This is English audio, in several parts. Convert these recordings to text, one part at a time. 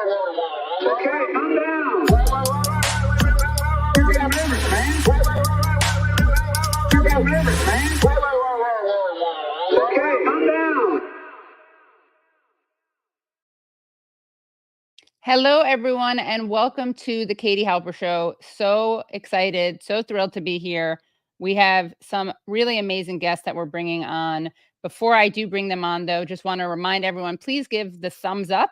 Okay, calm down. You got limits, man. You got limits, man. Okay, calm down. Hello, everyone, and welcome to the Katie Halper Show. So excited, so thrilled to be here. We have some really amazing guests that we're bringing on. Before I do bring them on, though, just want to remind everyone, please give the thumbs up.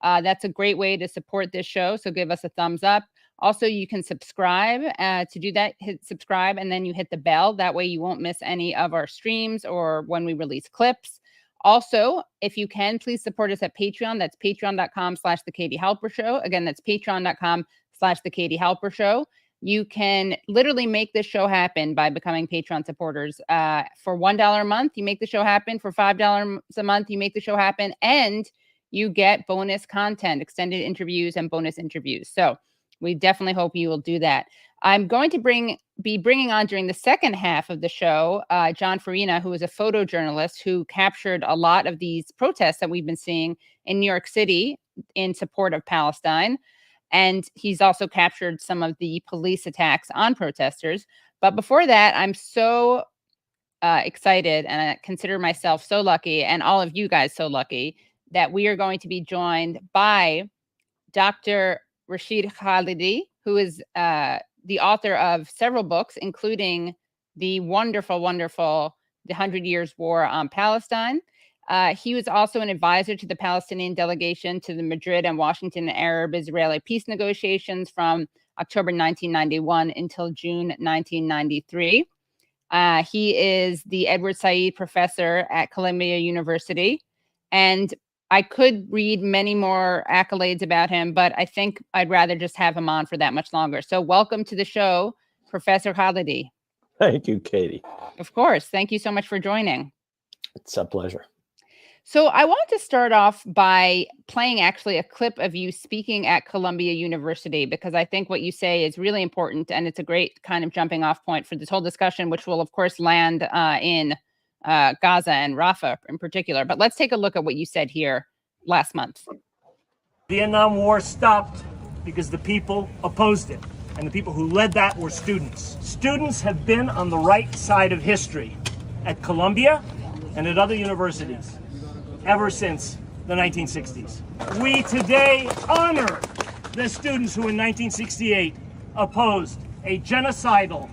That's a great way to support this show, so give us a thumbs up. Also, you can subscribe. To do that, hit subscribe, and then you hit the bell. That way you won't miss any of our streams or when we release clips. Also, if you can, please support us at Patreon. That's patreon.com/The Katie Halper Show. Again, that's patreon.com/The Katie Halper Show. You can literally make this show happen by becoming Patreon supporters. For $1 a month, you make the show happen. For $5 a month, you make the show happen. And you get bonus content, extended interviews, and bonus interviews. So we definitely hope you will do that. I'm going to be bringing on during the second half of the show, Jon Farina, who is a photojournalist who captured a lot of these protests that we've been seeing in New York City in support of Palestine. And he's also captured some of the police attacks on protesters. But before that, I'm so excited, and I consider myself so lucky, and all of you guys so lucky, that we are going to be joined by Dr. Rashid Khalidi, who is the author of several books, including the wonderful, The 100 Years War on Palestine. He was also an advisor to the Palestinian delegation to the Madrid and Washington Arab-Israeli peace negotiations from October 1991 until June 1993. He is the Edward Said Professor at Columbia University. And I could read many more accolades about him, but I think I'd rather just have him on for that much longer. So welcome to the show, Professor Khalidi. Thank you, Katie. Of course. Thank you so much for joining. It's a pleasure. So I want to start off by playing actually a clip of you speaking at Columbia University, because I think what you say is really important, and it's a great kind of jumping off point for this whole discussion, which will, of course, land in Gaza and Rafah in particular. But let's take a look at what you said here last month. The Vietnam War stopped because the people opposed it, and the people who led that were students. Students have been on the right side of history at Columbia and at other universities ever since the 1960s. We today honor the students who in 1968 opposed a genocidal,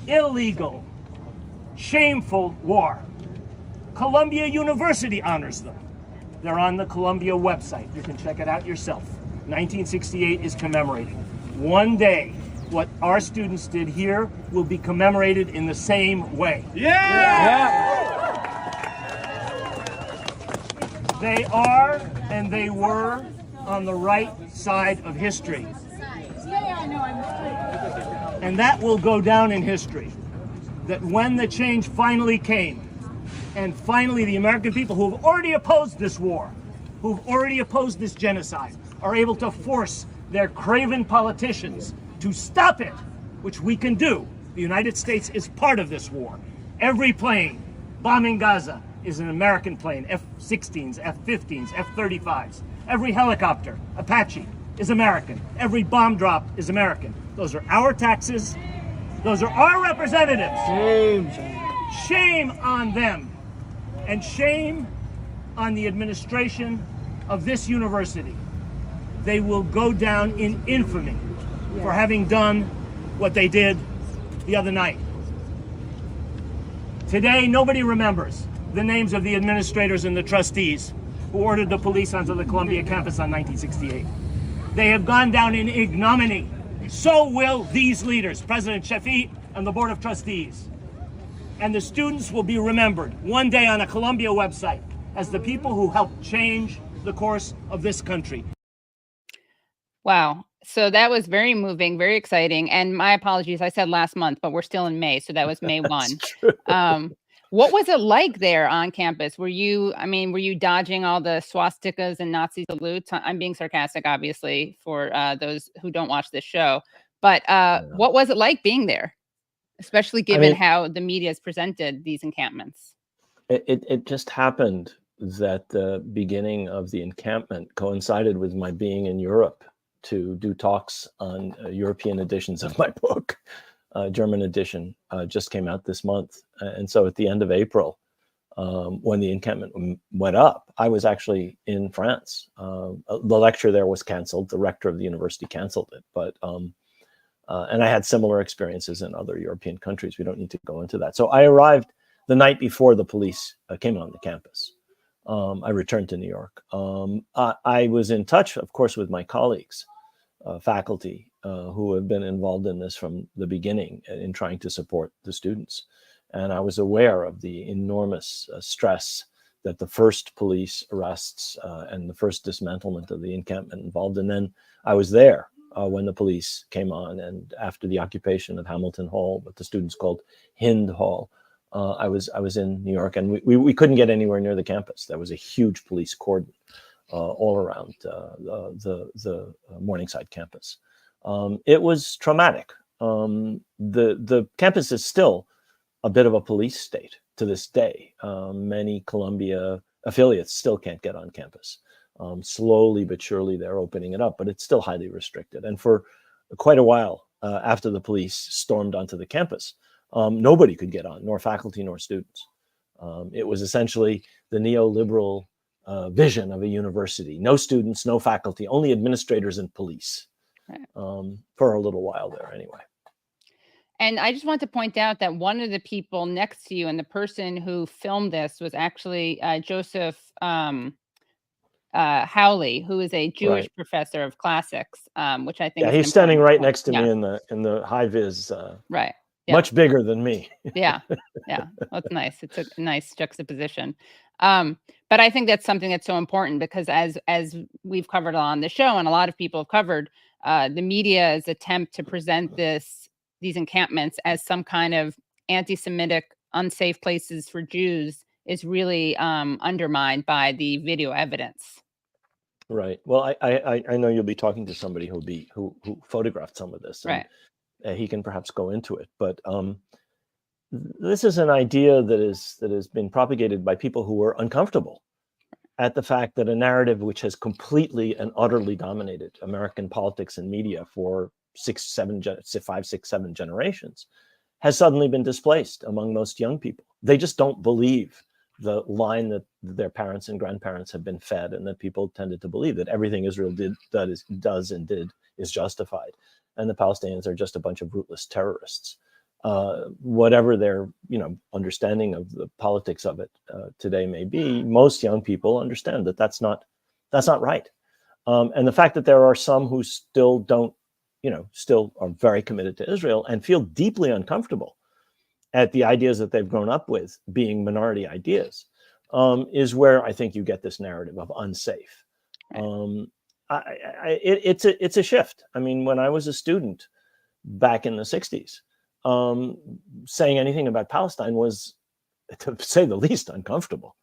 illegal, shameful war. Columbia University honors them. They're on the Columbia website. You can check it out yourself. 1968 is commemorating. One day, what our students did here will be commemorated in the same way. They are and they were on the right side of history. And that will go down in history. That when the change finally came, and finally the American people who have already opposed this war, who've already opposed this genocide, are able to force their craven politicians to stop it, which we can do. The United States is part of this war. Every plane bombing Gaza is an American plane, F-16s, F-15s, F-35s. Every helicopter, Apache, is American. Every bomb drop is American. Those are our taxes. Those are our representatives. Shame on them. And shame on the administration of this university. They will go down in infamy for having done what they did the other night. Today, nobody remembers the names of the administrators and the trustees who ordered the police onto the Columbia campus on 1968. They have gone down in ignominy. So will these leaders, President Shafiq and the Board of Trustees. And the students will be remembered one day on a Columbia website as the people who helped change the course of this country. Wow. So that was very moving, very exciting. And my apologies, I said last month, but we're still in May. So that was May 1. What was it like there on campus? Were you dodging all the swastikas and Nazi salutes? I'm being sarcastic, obviously, for those who don't watch this show. But what was it like being there, especially given how the media has presented these encampments? It just happened that the beginning of the encampment coincided with my being in Europe to do talks on European editions of my book. German edition just came out this month. And so at the end of April, when the encampment went up, I was actually in France. The lecture there was canceled. The rector of the university canceled it. But and I had similar experiences in other European countries. We don't need to go into that. So I arrived the night before the police came on the campus. I returned to New York. I was in touch, of course, with my colleagues, faculty, who have been involved in this from the beginning in trying to support the students. And I was aware of the enormous stress that the first police arrests and the first dismantlement of the encampment involved. And then I was there when the police came on, and after the occupation of Hamilton Hall, what the students called Hind Hall, I was in New York, and we couldn't get anywhere near the campus. There was a huge police cordon all around the Morningside campus. It was traumatic. The campus is still a bit of a police state to this day. Many Columbia affiliates still can't get on campus. Slowly but surely they're opening it up, but it's still highly restricted. And for quite a while after the police stormed onto the campus, nobody could get on, nor faculty nor students. It was essentially the neoliberal vision of a university. No students, no faculty, only administrators and police, for a little while there anyway. And I just want to point out that one of the people next to you and the person who filmed this was actually Joseph Howley, who is a Jewish professor of classics, which I think yeah, is he's standing right next to me in the high vis. Right. Yeah. Much bigger than me. Yeah. Well, it's nice. It's a nice juxtaposition. But I think that's something that's so important because as we've covered on the show and a lot of people have covered, the media's attempt to present these encampments as some kind of anti-Semitic, unsafe places for Jews is really undermined by the video evidence. Right. Well, I know you'll be talking to somebody who photographed some of this. Right. He can perhaps go into it, but this is an idea that has been propagated by people who are uncomfortable at the fact that a narrative which has completely and utterly dominated American politics and media for 5, 6, 7 generations has suddenly been displaced among most young people. They just don't believe the line that their parents and grandparents have been fed, and that people tended to believe that everything Israel does and did is justified, and the Palestinians are just a bunch of rootless terrorists. Whatever their understanding of the politics of it today may be, most young people understand that that's not right. And the fact that there are some who still are very committed to Israel and feel deeply uncomfortable at the ideas that they've grown up with being minority ideas is where I think you get this narrative of unsafe. It's a shift. I mean, when I was a student back in the 60s, saying anything about Palestine was, to say the least, uncomfortable,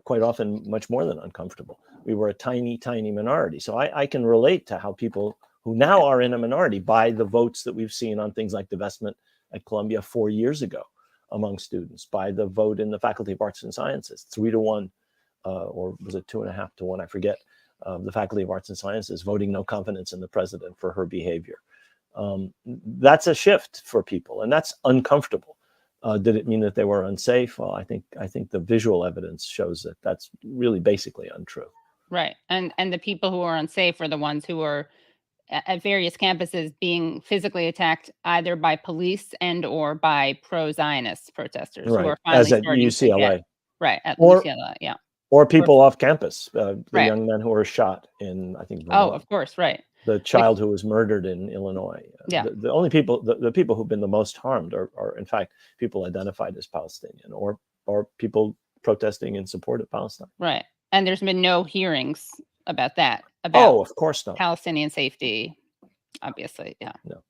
quite often much more than uncomfortable. We were a tiny, tiny minority. So I can relate to how people who now are in a minority by the votes that we've seen on things like divestment at Columbia 4 years ago among students, by the vote in the Faculty of Arts and Sciences, 3-1, or was it 2.5-1? I forget. The Faculty of Arts and Sciences voting no confidence in the president for her behavior. That's a shift for people, and that's uncomfortable. Did it mean that they were unsafe? Well, I think the visual evidence shows that that's really basically untrue. Right, and the people who are unsafe are the ones who are at various campuses being physically attacked either by police and or by pro-Zionist protesters who are finally as at UCLA. At UCLA, yeah. Or people off campus, the young men who were shot in, I think, Vermont. Oh, of course, right. The child who was murdered in Illinois. The only people, the people who've been the most harmed are in fact, people identified as Palestinian or people protesting in support of Palestine. Right. And there's been no hearings about that. Of course not. Palestinian safety, obviously, yeah. No.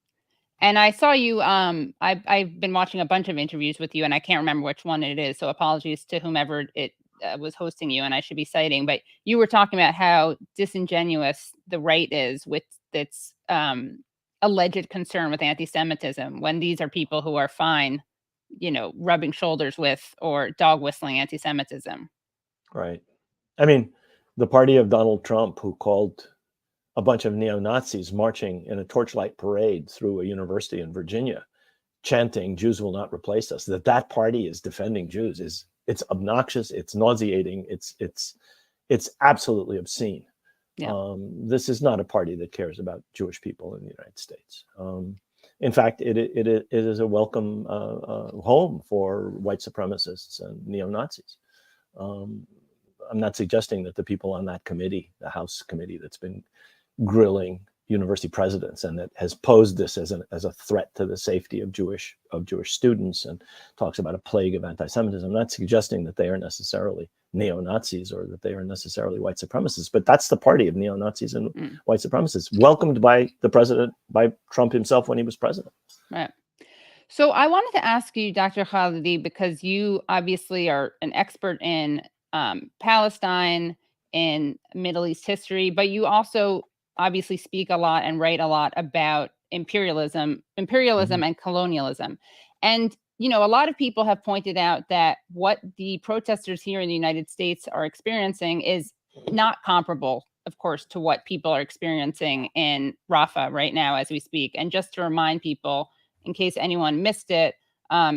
And I saw you, I've been watching a bunch of interviews with you, and I can't remember which one it is, so apologies to whomever it was hosting you, and I should be citing, but you were talking about how disingenuous the right is with its alleged concern with anti-Semitism, when these are people who are fine, rubbing shoulders with or dog whistling anti-Semitism. Right. I mean, the party of Donald Trump, who called a bunch of neo-Nazis marching in a torchlight parade through a university in Virginia, chanting "Jews will not replace us," that party is defending Jews it's obnoxious, it's nauseating, it's absolutely obscene. Yeah. This is not a party that cares about Jewish people in the United States. In fact, it is a welcome home for white supremacists and neo-Nazis. I'm not suggesting that the people on that committee, the House committee that's been grilling university presidents and that has posed this as a threat to the safety of Jewish students and talks about a plague of anti-Semitism. I'm not suggesting that they are necessarily neo-Nazis or that they are necessarily white supremacists, but that's the party of neo-Nazis and white supremacists, welcomed by the president, by Trump himself when he was president. Right. So I wanted to ask you, Dr. Khalidi, because you obviously are an expert in Palestine, in Middle East history, but you also obviously speak a lot and write a lot about imperialism and colonialism. And, you know, a lot of people have pointed out that what the protesters here in the United States are experiencing is not comparable, of course, to what people are experiencing in Rafah right now as we speak. And just to remind people, in case anyone missed it,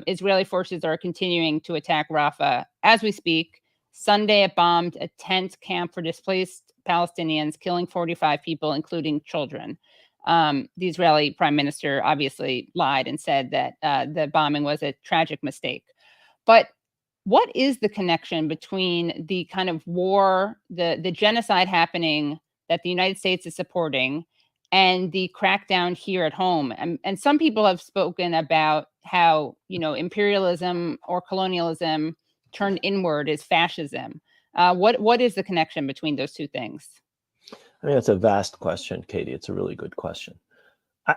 Israeli forces are continuing to attack Rafah as we speak. Sunday, it bombed a tent camp for displaced Palestinians, killing 45 people, including children. The Israeli prime minister obviously lied and said that the bombing was a tragic mistake. But what is the connection between the kind of war, the genocide happening that the United States is supporting, and the crackdown here at home? And some people have spoken about how, you know, imperialism or colonialism turned inward is fascism. What is the connection between those two things? I mean, it's a vast question, Katie. It's a really good question.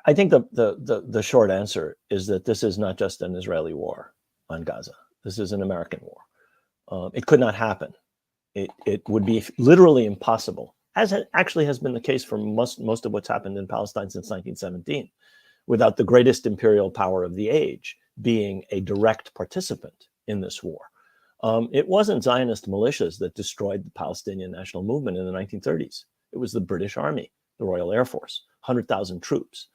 I think the short answer is that this is not just an Israeli war on Gaza. This is an American war. It could not happen. It would be literally impossible, as it actually has been the case for most of what's happened in Palestine since 1917, without the greatest imperial power of the age being a direct participant in this war. It wasn't Zionist militias that destroyed the Palestinian national movement in the 1930s. It was the British Army, the Royal Air Force, 100,000 troops.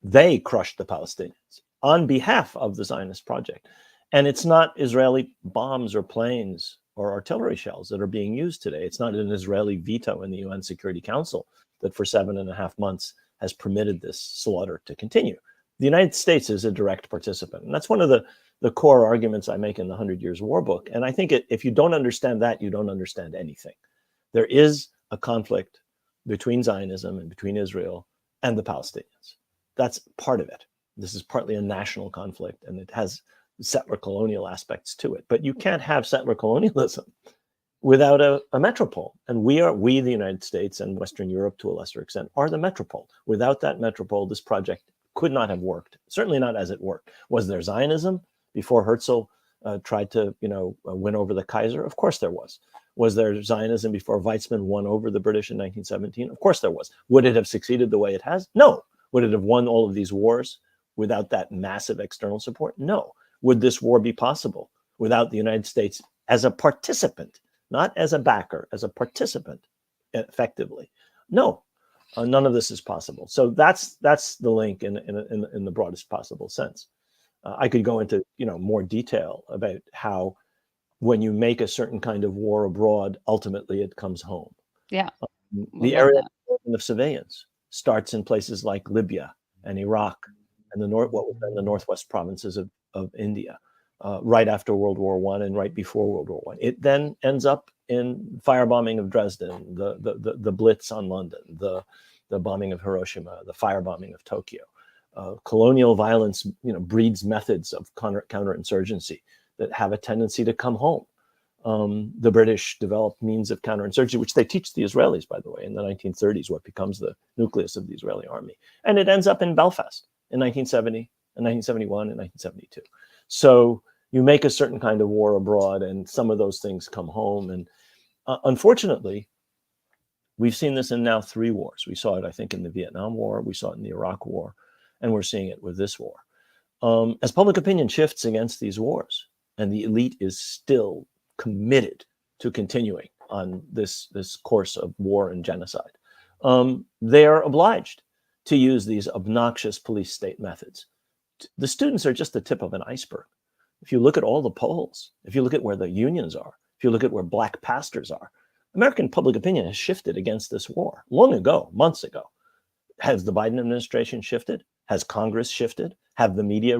They crushed the Palestinians on behalf of the Zionist project. And it's not Israeli bombs or planes or artillery shells that are being used today. It's not an Israeli veto in the UN Security Council that for 7.5 months has permitted this slaughter to continue. The United States is a direct participant. And that's one of the core arguments I make in the 100 Years' War book. And I think if you don't understand that, you don't understand anything. There is a conflict between Zionism and between Israel and the Palestinians. That's part of it. This is partly a national conflict, and it has settler colonial aspects to it. But you can't have settler colonialism without a metropole. And we, the United States and Western Europe to a lesser extent, are the metropole. Without that metropole, this project could not have worked, certainly not as it worked. Was there Zionism before Herzl tried to, win over the Kaiser? Of course there was. Was there Zionism before Weizmann won over the British in 1917? Of course there was. Would it have succeeded the way it has? No. Would it have won all of these wars without that massive external support? No. Would this war be possible without the United States as a participant, not as a backer, as a participant effectively? No. None of this is possible. So that's the link in the broadest possible sense. I could go into more detail about how when you make a certain kind of war abroad, ultimately it comes home. Yeah. The area of surveillance starts in places like Libya and Iraq and what was then the northwest provinces of India, right after World War I and right before World War I. It then ends up in firebombing of Dresden, the Blitz on London, the bombing of Hiroshima, the firebombing of Tokyo. Colonial violence, breeds methods of counterinsurgency that have a tendency to come home. The British developed means of counterinsurgency, which they teach the Israelis, by the way, in the 1930s, what becomes the nucleus of the Israeli army. And it ends up in Belfast in 1970, in 1971, and 1972. So you make a certain kind of war abroad, and some of those things come home. And unfortunately, we've seen this in now 3 wars. We saw it, I think, in the Vietnam War. We saw it in the Iraq War. And we're seeing it with this war. As public opinion shifts against these wars, and the elite is still committed to continuing on this course of war and genocide, they are obliged to use these obnoxious police state methods. The students are just the tip of an iceberg. If you look at all the polls, if you look at where the unions are, if you look at where black pastors are, American public opinion has shifted against this war long ago, months ago. Has the Biden administration shifted? Has Congress shifted? Have the media,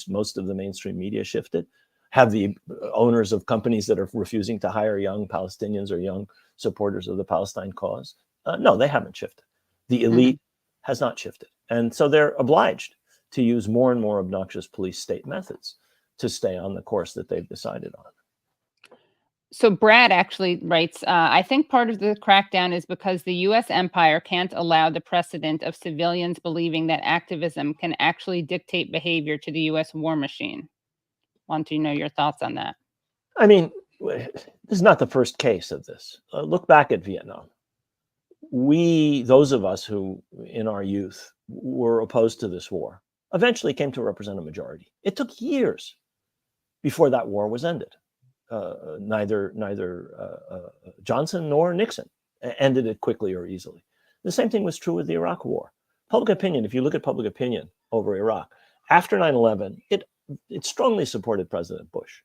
most of the mainstream media shifted? Have the owners of companies that are refusing to hire young Palestinians or young supporters of the Palestine cause? No, they haven't shifted. The elite has not shifted. And so they're obliged to use more and more obnoxious police state methods to stay on the course that they've decided on. So Brad actually writes, I think part of the crackdown is because the U.S. empire can't allow the precedent of civilians believing that activism can actually dictate behavior to the U.S. war machine. Want to know your thoughts on that? I mean, this is not the first case of this. Look back at Vietnam. Those of us who in our youth were opposed to this war, eventually came to represent a majority. It took years before that war was ended. Neither Johnson nor Nixon ended it quickly or easily. The same thing was true with the Iraq War. Public opinion, if you look at public opinion over Iraq, after 9/11, it strongly supported President Bush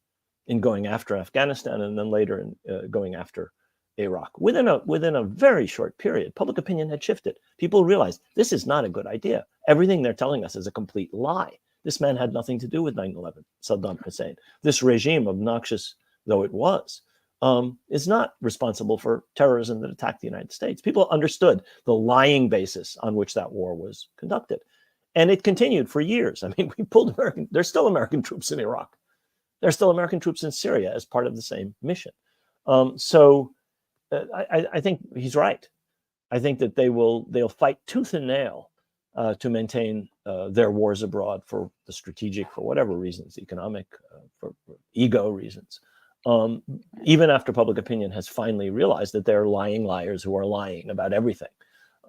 in going after Afghanistan and then later in going after Iraq. Within a very short period, public opinion had shifted. People realized this is not a good idea. Everything they're telling us is a complete lie. This man had nothing to do with 9/11, Saddam Hussein. This regime, obnoxious though it was, is not responsible for terrorism that attacked the United States. People understood the lying basis on which that war was conducted. And it continued for years. I mean, there's still American troops in Iraq. There's still American troops in Syria as part of the same mission. I think he's right. I think that they'll fight tooth and nail to maintain their wars abroad for the strategic, for whatever reasons, economic, for ego reasons. Even after public opinion has finally realized that they're lying liars who are lying about everything.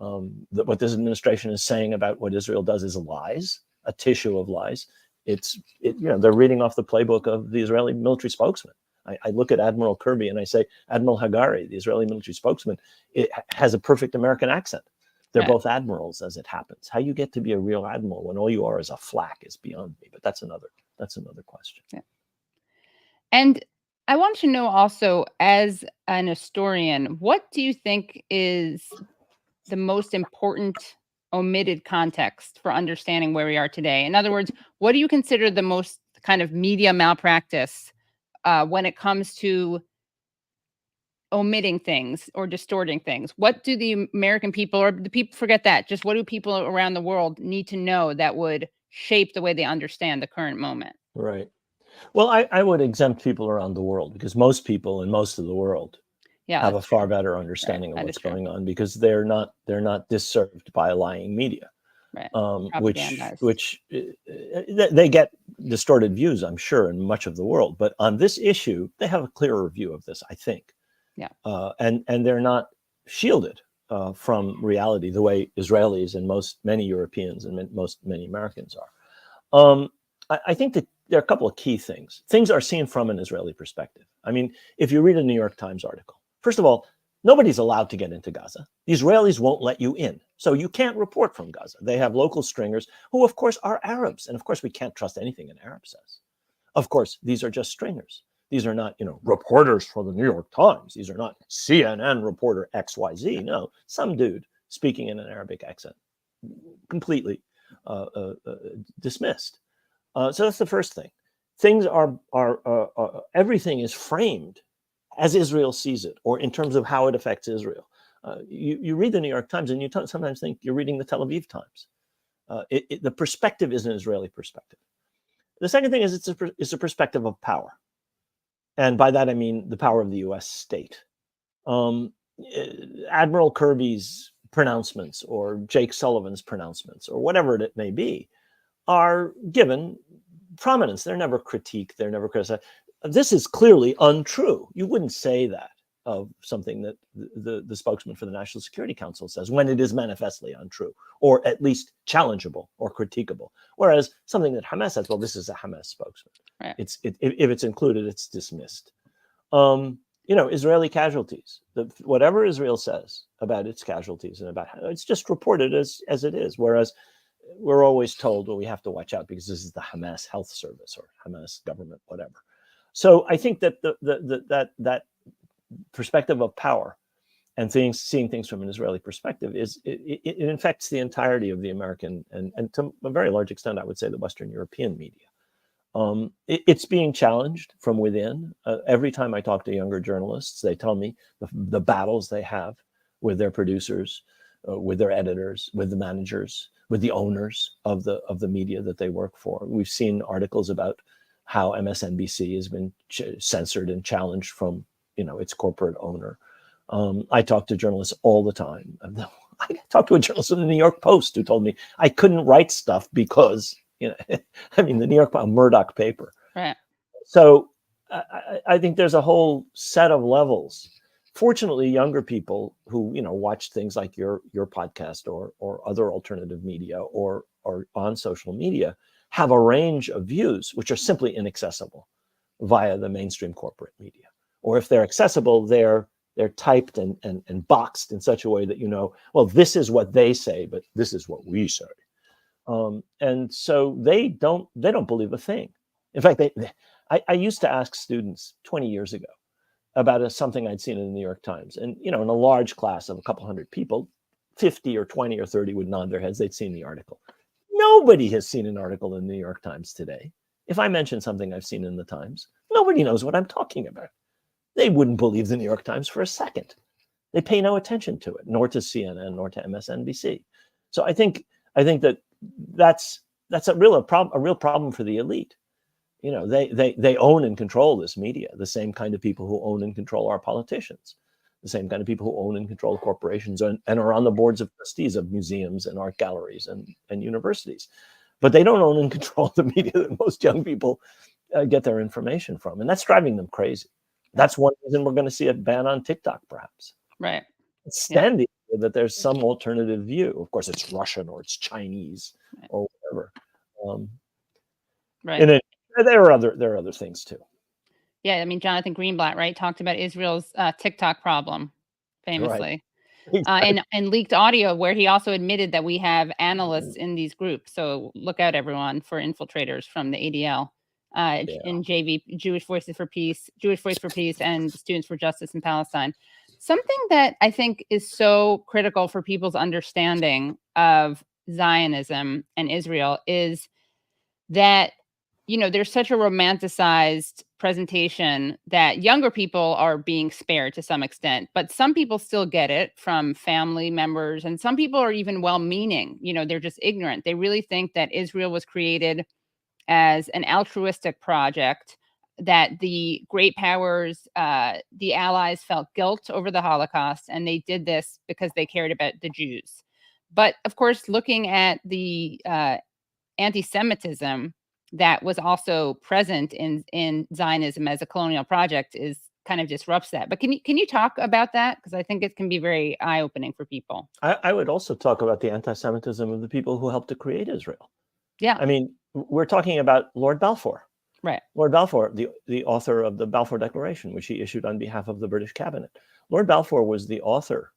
That what this administration is saying about what Israel does is lies, a tissue of lies. They're reading off the playbook of the Israeli military spokesman. I look at Admiral Kirby and I say, Admiral Hagari, the Israeli military spokesman, it has a perfect American accent. They're both admirals, as it happens. How you get to be a real admiral when all you are is a flak is beyond me. But that's another question. Yeah. And I want to know also, as an historian, what do you think is the most important omitted context for understanding where we are today? In other words, what do you consider the most kind of media malpractice when it comes to omitting things or distorting things? What do the American people, or the people, forget that, just what do people around the world need to know that would shape the way they understand the current moment? Right. Well, I would exempt people around the world, because most people in most of the world have a far better understanding of what's going on, because they're not disserved by a lying media, which they get distorted views, I'm sure, in much of the world. But on this issue, they have a clearer view of this, I think. Yeah. And they're not shielded from reality the way Israelis and many Europeans and many Americans are. I think that there are a couple of key things. Things are seen from an Israeli perspective. I mean, if you read a New York Times article, first of all, nobody's allowed to get into Gaza. The Israelis won't let you in. So you can't report from Gaza. They have local stringers who, of course, are Arabs. And of course, we can't trust anything an Arab says. Of course, these are just stringers. These are not, reporters for the New York Times. These are not CNN reporter XYZ. No, some dude speaking in an Arabic accent, completely dismissed. So that's the first thing. Things are everything is framed as Israel sees it, or in terms of how it affects Israel. You read the New York Times and you sometimes think you're reading the Tel Aviv Times. The perspective is an Israeli perspective. The second thing is it's a perspective of power. And by that, I mean the power of the U.S. state. Admiral Kirby's pronouncements, or Jake Sullivan's pronouncements, or whatever it may be, are given prominence. They're never critiqued. They're never criticized. This is clearly untrue. You wouldn't say that of something that the spokesman for the National Security Council says, when it is manifestly untrue, or at least challengeable or critiquable. Whereas something that Hamas says, well, this is a Hamas spokesman. Right. If it's included, it's dismissed. Israeli casualties. Whatever Israel says about its casualties and about how it's just reported as it is. Whereas we're always told, well, we have to watch out because this is the Hamas Health Service or Hamas government, whatever. So I think that that perspective of power and seeing things from an Israeli perspective it infects the entirety of the American and to a very large extent, I would say, the Western European media. It's being challenged from within. Every time I talk to younger journalists, they tell me the battles they have with their producers, with their editors, with the managers, with the owners of the media that they work for. We've seen articles about how MSNBC has been censored and challenged from its corporate owner. I talk to journalists all the time. I talked to a journalist in the New York Post who told me I couldn't write stuff because the New York Post, a Murdoch paper. Right. So I think there's a whole set of levels. Fortunately, younger people who watch things like your podcast or other alternative media or on social media have a range of views which are simply inaccessible via the mainstream corporate media. Or if they're accessible, they're typed and boxed in such a way that well, this is what they say, but this is what we say. And so they don't believe a thing. In fact, I used to ask students 20 years ago about something I'd seen in the New York Times. And, in a large class of a couple hundred people, 50 or 20 or 30 would nod their heads. They'd seen the article. Nobody has seen an article in the New York Times today. If I mention something I've seen in the Times, nobody knows what I'm talking about. They wouldn't believe the New York Times for a second. They pay no attention to it, nor to CNN, nor to MSNBC. So I think that's a real problem for the elite. They own and control this media, the same kind of people who own and control our politicians, the same kind of people who own and control corporations and are on the boards of trustees of museums and art galleries and universities. But they don't own and control the media that most young people get their information from. And that's driving them crazy. That's one reason we're going to see a ban on TikTok, perhaps. Right. Stand the idea that there's some alternative view. Of course, it's Russian or it's Chinese or whatever. Right. And there are other things too. Yeah, Jonathan Greenblatt, right, talked about Israel's TikTok problem, famously, Right. and leaked audio where he also admitted that we have analysts in these groups. So look out, everyone, for infiltrators from the ADL, in JV, Jewish Voice for Peace, and Students for Justice in Palestine. Something that I think is so critical for people's understanding of Zionism and Israel is that there's such a romanticized presentation that younger people are being spared to some extent, but some people still get it from family members, and some people are even well-meaning. They're just ignorant. They really think that Israel was created as an altruistic project, that the great powers, the Allies, felt guilt over the Holocaust, and they did this because they cared about the Jews. But of course, looking at the anti-Semitism that was also present in Zionism as a colonial project is kind of disrupts that. But can you talk about that? Because I think it can be very eye-opening for people. I would also talk about the anti-Semitism of the people who helped to create Israel. Yeah. We're talking about Lord Balfour. Right. Lord Balfour, the author of the Balfour Declaration, which he issued on behalf of the British cabinet. Lord Balfour was the author,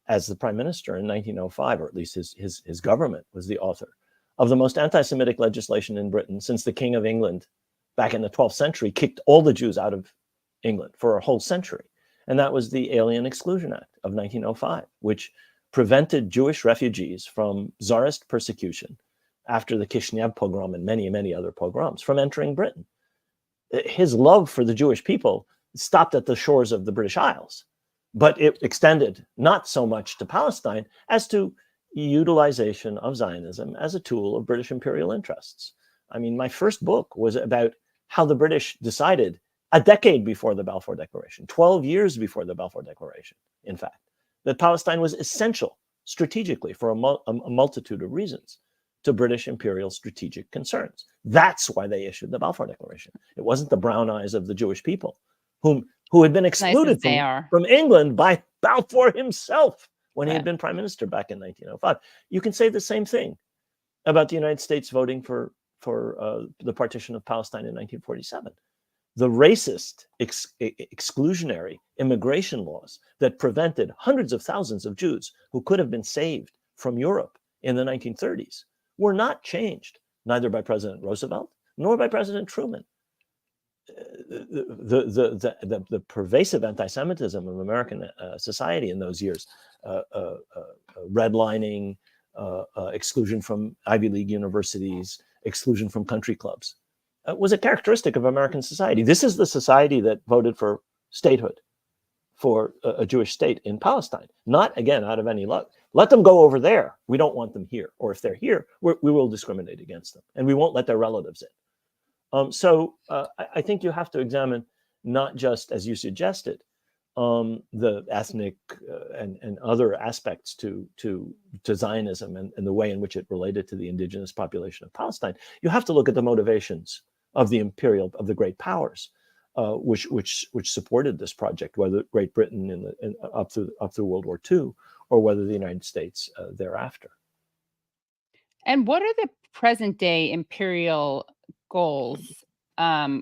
as the prime minister in 1905, or at least his government was the author of the most anti-Semitic legislation in Britain since the King of England, back in the 12th century, kicked all the Jews out of England for a whole century. And that was the Alien Exclusion Act of 1905, which prevented Jewish refugees from Tsarist persecution after the Kishinev pogrom and many, many other pogroms from entering Britain. His love for the Jewish people stopped at the shores of the British Isles, but it extended not so much to Palestine as to utilization of Zionism as a tool of British imperial interests. My first book was about how the British decided a decade before the Balfour Declaration, 12 years before the Balfour Declaration, in fact, that Palestine was essential strategically for a multitude of reasons to British imperial strategic concerns. That's why they issued the Balfour Declaration. It wasn't the brown eyes of the Jewish people who had been excluded from England by Balfour himself when he had been prime minister back in 1905. You can say the same thing about the United States voting for the partition of Palestine in 1947. the racist, exclusionary immigration laws that prevented hundreds of thousands of Jews who could have been saved from Europe in the 1930s were not changed, neither by President Roosevelt nor by President Truman. The pervasive anti-Semitism of American society in those years, redlining, exclusion from Ivy League universities, exclusion from country clubs, was a characteristic of American society. This is the society that voted for statehood, for a Jewish state in Palestine, not, again, out of any luck. Let them go over there. We don't want them here. Or if they're here, we will discriminate against them, and we won't let their relatives in. So I think you have to examine not just, as you suggested, the ethnic and other aspects to Zionism and the way in which it related to the indigenous population of Palestine. You have to look at the motivations of the great powers, which supported this project, whether Great Britain up through World War II, or whether the United States thereafter. And what are the present day imperial goals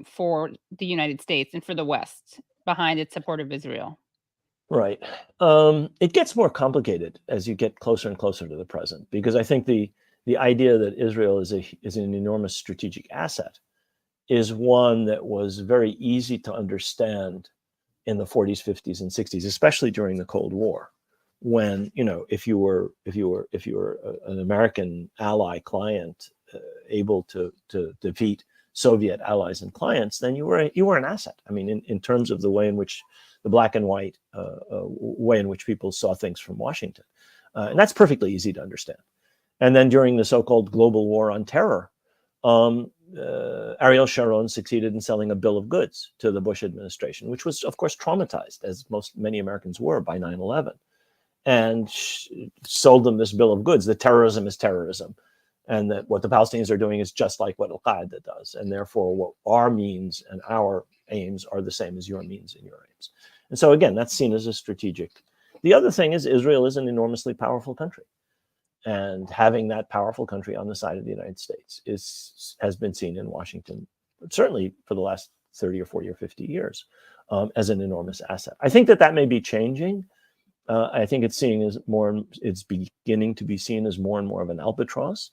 for the United States and for the West behind its support of Israel? Right. It gets more complicated as you get closer and closer to the present, because I think the idea that Israel is an enormous strategic asset is one that was very easy to understand in the 40s, 50s, and 60s, especially during the Cold War, when, if you were an American ally client able to defeat Soviet allies and clients, then you were an asset. I mean, in terms of the way in which the black and white way in which people saw things from Washington, and that's perfectly easy to understand. And then during the so-called global war on terror, Ariel Sharon succeeded in selling a bill of goods to the Bush administration, which was, of course, traumatized, as many Americans were, by 9/11, and sold them this bill of goods that terrorism is terrorism, and that what the Palestinians are doing is just like what Al-Qaeda does, and therefore what our means and our aims are the same as your means and your aims. And so again, that's seen as a strategic. The other thing is Israel is an enormously powerful country, and having that powerful country on the side of the United States has been seen in Washington, certainly for the last 30 or 40 or 50 years, as an enormous asset. I think that may be changing. I think it's beginning to be seen as more and more of an albatross,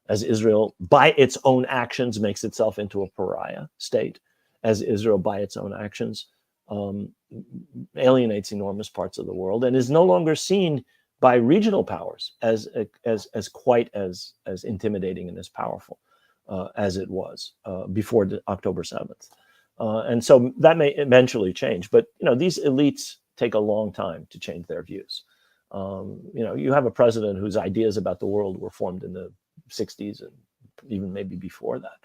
as Israel, by its own actions, makes itself into a pariah state, as Israel, by its own actions, alienates enormous parts of the world, and is no longer seen by regional powers as quite as intimidating and as powerful as it was before October 7th. And so that may eventually change, but these elites take a long time to change their views. You have a president whose ideas about the world were formed in the 60s and even maybe before that,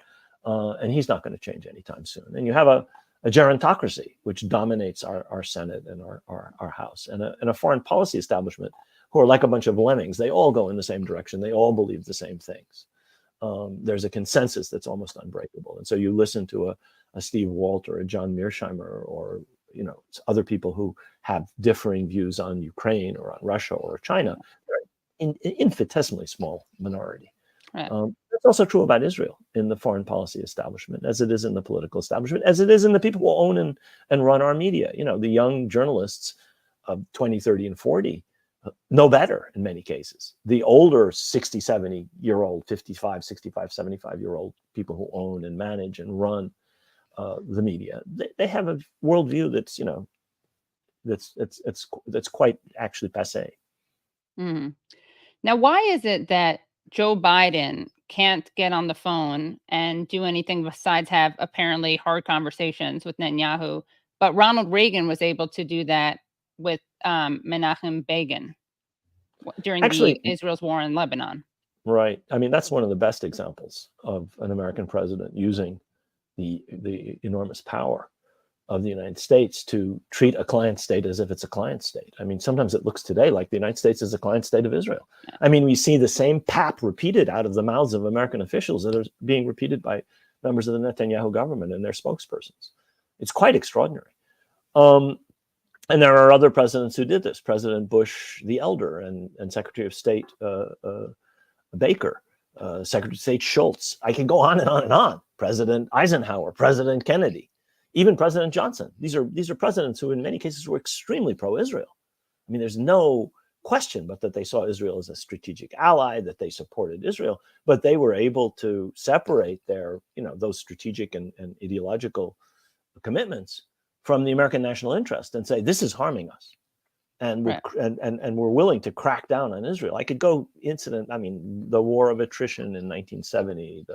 and he's not going to change anytime soon. And you have a gerontocracy which dominates our Senate and our House, and a foreign policy establishment who are like a bunch of lemmings. They all go in the same direction. They all believe the same things. There's a consensus that's almost unbreakable. And so you listen to a Steve Walt or a John Mearsheimer or other people who have differing views on Ukraine or on Russia or China. They're an infinitesimally small minority. Right. That's also true about Israel in the foreign policy establishment, as it is in the political establishment, as it is in the people who own and run our media. The young journalists of 20, 30, and 40 know better in many cases. The older 60, 70-year-old, 55, 65, 75-year-old people who own and manage and run the media, they have a worldview that's quite actually passé. Mm-hmm. Now, why is it that Joe Biden can't get on the phone and do anything besides have apparently hard conversations with Netanyahu, but Ronald Reagan was able to do that with Menachem Begin during Israel's war in Lebanon? Right. I mean, that's one of the best examples of an American president using the enormous power of the United States to treat a client state as if it's a client state. I mean, sometimes it looks today like the United States is a client state of Israel. Yeah. I mean, we see the same pap repeated out of the mouths of American officials that are being repeated by members of the Netanyahu government and their spokespersons. It's quite extraordinary. And there are other presidents who did this. President Bush the Elder and Secretary of State Baker, Secretary of State Schultz. I can go on and on and on. President Eisenhower, President Kennedy. even President Johnson. These are presidents who in many cases were extremely pro-Israel. I mean, there's no question but that they saw Israel as a strategic ally, that they supported Israel, but they were able to separate their, those strategic and ideological commitments from the American national interest and say, this is harming us. And we're, and we're willing to crack down on Israel. I could go the war of attrition in 1970,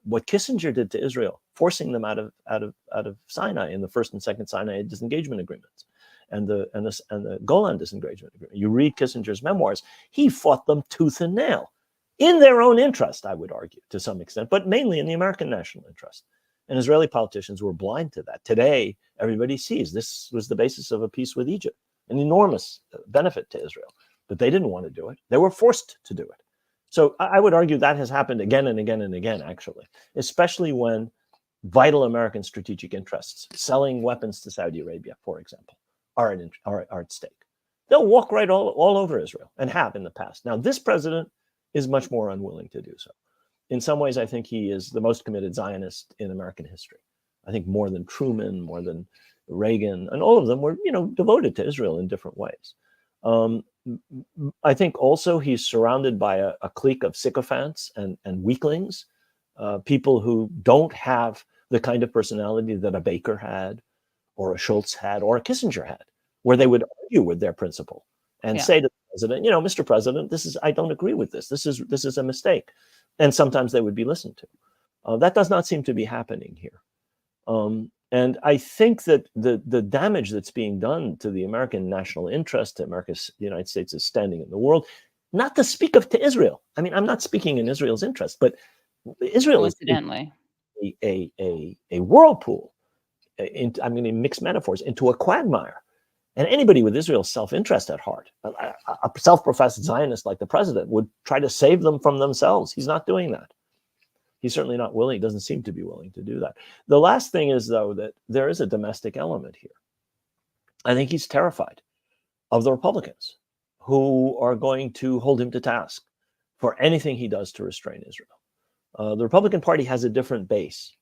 what Kissinger did to Israel, forcing them out of Sinai in the first and second Sinai disengagement agreements, and the Golan disengagement agreement. You read Kissinger's memoirs; he fought them tooth and nail, in their own interest, I would argue, to some extent, but mainly in the American national interest. And Israeli politicians were blind to that. Today, everybody sees this was the basis of a peace with Egypt, an enormous benefit to Israel, but they didn't want to do it. They were forced to do it. So I would argue that has happened again and again and again, actually, especially when vital American strategic interests, selling weapons to Saudi Arabia, for example, are at stake. They'll walk right all over Israel, and have in the past. Now, this president is much more unwilling to do so. In some ways, I think he is the most committed Zionist in American history. I think more than Truman, more than Reagan, and all of them were, devoted to Israel in different ways. I think also he's surrounded by a clique of sycophants and weaklings, people who don't have the kind of personality that a Baker had, or a Schultz had, or a Kissinger had, where they would argue with their principle and say to the president, Mr. President, I don't agree with this. This is a mistake. And sometimes they would be listened to. That does not seem to be happening here. And I think that the damage that's being done to the American national interest, to the United States' standing in the world, not to speak of to Israel. I mean, I'm not speaking in Israel's interest, but Israel is a whirlpool. I'm going to mix metaphors into a quagmire. And anybody with Israel's self-interest at heart, a self-professed Zionist like the president, would try to save them from themselves. He's not doing that. He's certainly not willing. He doesn't seem to be willing to do that. The last thing is, though, that there is a domestic element here. I think he's terrified of the Republicans, who are going to hold him to task for anything he does to restrain Israel. The Republican Party has a different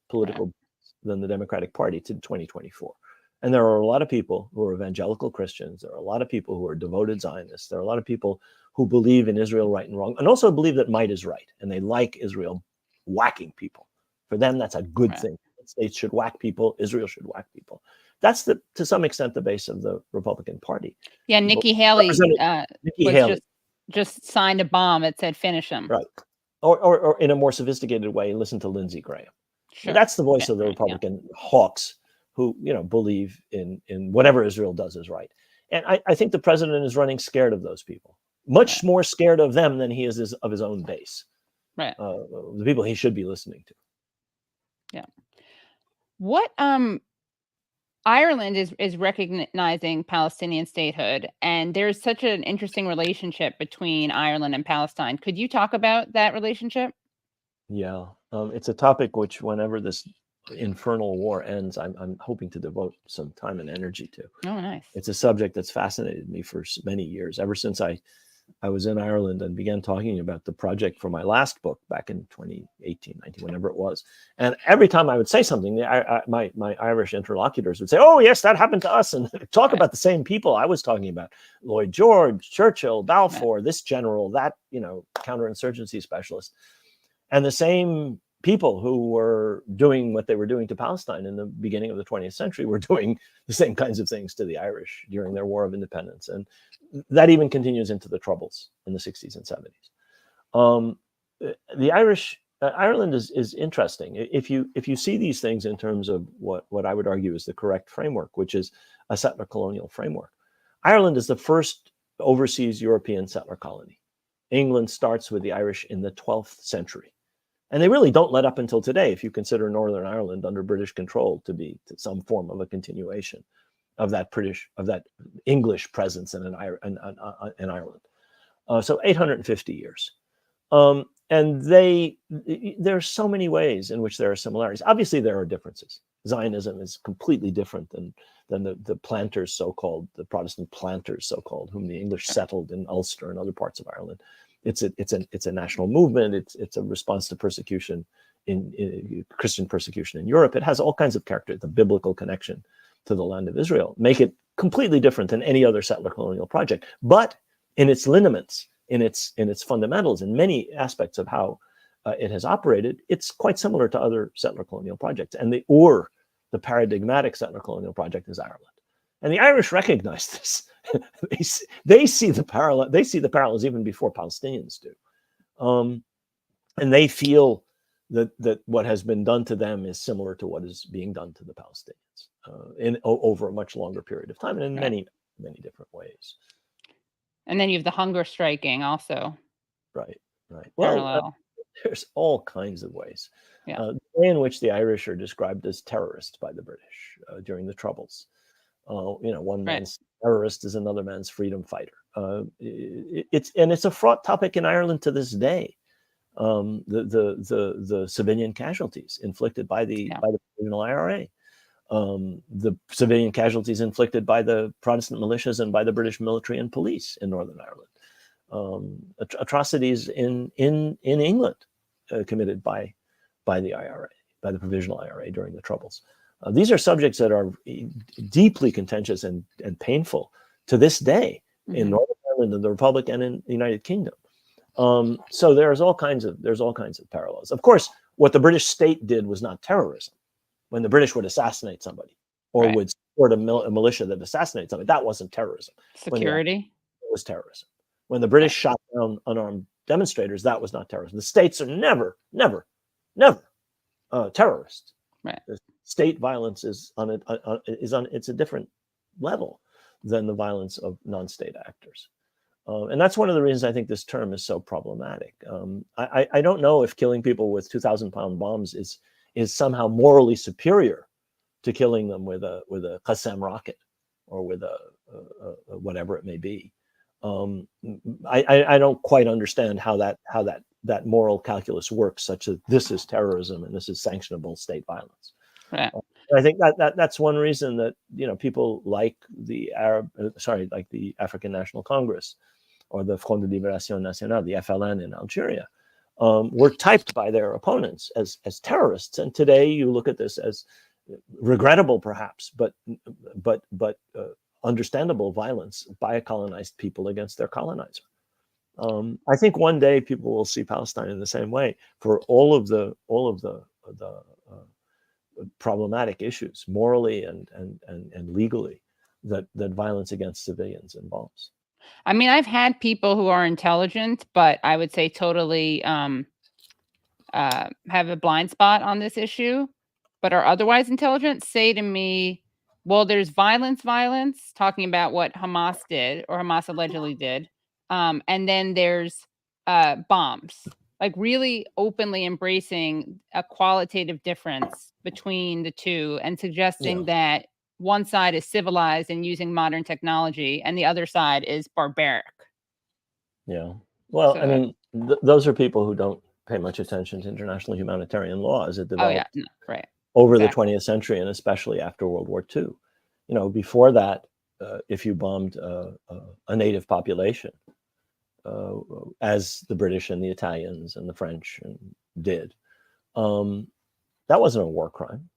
political base than the Democratic Party to 2024. And there are a lot of people who are evangelical Christians. There are a lot of people who are devoted Zionists. There are a lot of people who believe in Israel right and wrong, and also believe that might is right. And they like Israel whacking people. For them, that's a good thing. States should whack people. Israel should whack people. That's to some extent the base of the Republican Party. Yeah, Nikki Haley just signed a bomb that said finish him. Right. Or in a more sophisticated way, listen to Lindsey Graham. Sure. That's the voice of the Republican hawks who believe in whatever Israel does is right. And I think the president is running scared of those people, much more scared of them than he is of his own base. Right. The people he should be listening to. Yeah. What Ireland is recognizing Palestinian statehood, and there's such an interesting relationship between Ireland and Palestine. Could you talk about that relationship? Yeah, it's a topic which, whenever this infernal war ends, I'm hoping to devote some time and energy to. Oh, nice. It's a subject that's fascinated me for many years, ever since I was in Ireland and began talking about the project for my last book back in 2018, 19, whenever it was. And every time I would say something, my Irish interlocutors would say, oh, yes, that happened to us. And talk about the same people I was talking about: Lloyd George, Churchill, Balfour, this general, that, counterinsurgency specialist. And the same people who were doing what they were doing to Palestine in the beginning of the 20th century were doing the same kinds of things to the Irish during their War of Independence. And that even continues into the Troubles in the 60s and 70s. Ireland is interesting. If you see these things in terms of what I would argue is the correct framework, which is a settler colonial framework, Ireland is the first overseas European settler colony. England starts with the Irish in the 12th century. And they really don't let up until today, if you consider Northern Ireland under British control to be some form of a continuation of that English presence in Ireland. So 850 years. And there are so many ways in which there are similarities. Obviously, there are differences. Zionism is completely different than the planters, so-called, the Protestant planters, so-called, whom the English settled in Ulster and other parts of Ireland. It's a national movement. It's a response to persecution in Christian persecution in Europe. It has all kinds of character. The biblical connection to the land of Israel make it completely different than any other settler colonial project. But in its lineaments, in its fundamentals, in many aspects of how it has operated, it's quite similar to other settler colonial projects. And the paradigmatic settler colonial project is Ireland. And the Irish recognize this. They see the parallel. They see the parallels even before Palestinians do, and they feel that what has been done to them is similar to what is being done to the Palestinians over a much longer period of time, and in many different ways. And then you have the hunger striking also. Right. Well, there's all kinds of ways. The way in which the Irish are described as terrorists by the British during the Troubles. One man's terrorist is another man's freedom fighter. It's a fraught topic in Ireland to this day. The civilian casualties inflicted by the provisional IRA, the civilian casualties inflicted by the Protestant militias and by the British military and police in Northern Ireland, atrocities in England committed by the IRA, by the provisional IRA during the Troubles. These are subjects that are deeply contentious and painful to this day in Northern Ireland and the Republic and in the United Kingdom. So there's all kinds of parallels. Of course, what the British state did was not terrorism. When the British would assassinate somebody or would support a militia that assassinates somebody, that wasn't terrorism. Security? It was terrorism. When the British shot down unarmed demonstrators, that was not terrorism. The states are never terrorists. Right. State violence is it's a different level than the violence of non-state actors, and that's one of the reasons I think this term is so problematic. I don't know if killing people with 2,000-pound bombs is somehow morally superior to killing them with a Qassam rocket or with a whatever it may be. I don't quite understand how that moral calculus works, such that this is terrorism and this is sanctionable state violence. Right. I think that's one reason that people like the African National Congress or the Front de Libération Nationale, the FLN in Algeria, were typed by their opponents as terrorists. And today you look at this as regrettable, perhaps, but understandable violence by a colonized people against their colonizer. I think one day people will see Palestine in the same way for all of the problematic issues, morally and legally, that violence against civilians involves. I mean, I've had people who are intelligent, but I would say totally have a blind spot on this issue, but are otherwise intelligent, say to me, well, there's violence, talking about what Hamas did or Hamas allegedly did. And then there's bombs, like really openly embracing a qualitative difference between the two and suggesting that one side is civilized and using modern technology and the other side is barbaric. Yeah. Well, I mean, those are people who don't pay much attention to international humanitarian law as it developed over the 20th century, and especially after World War II. Before that, if you bombed a native population, as the British and the Italians and the French did, that wasn't a war crime.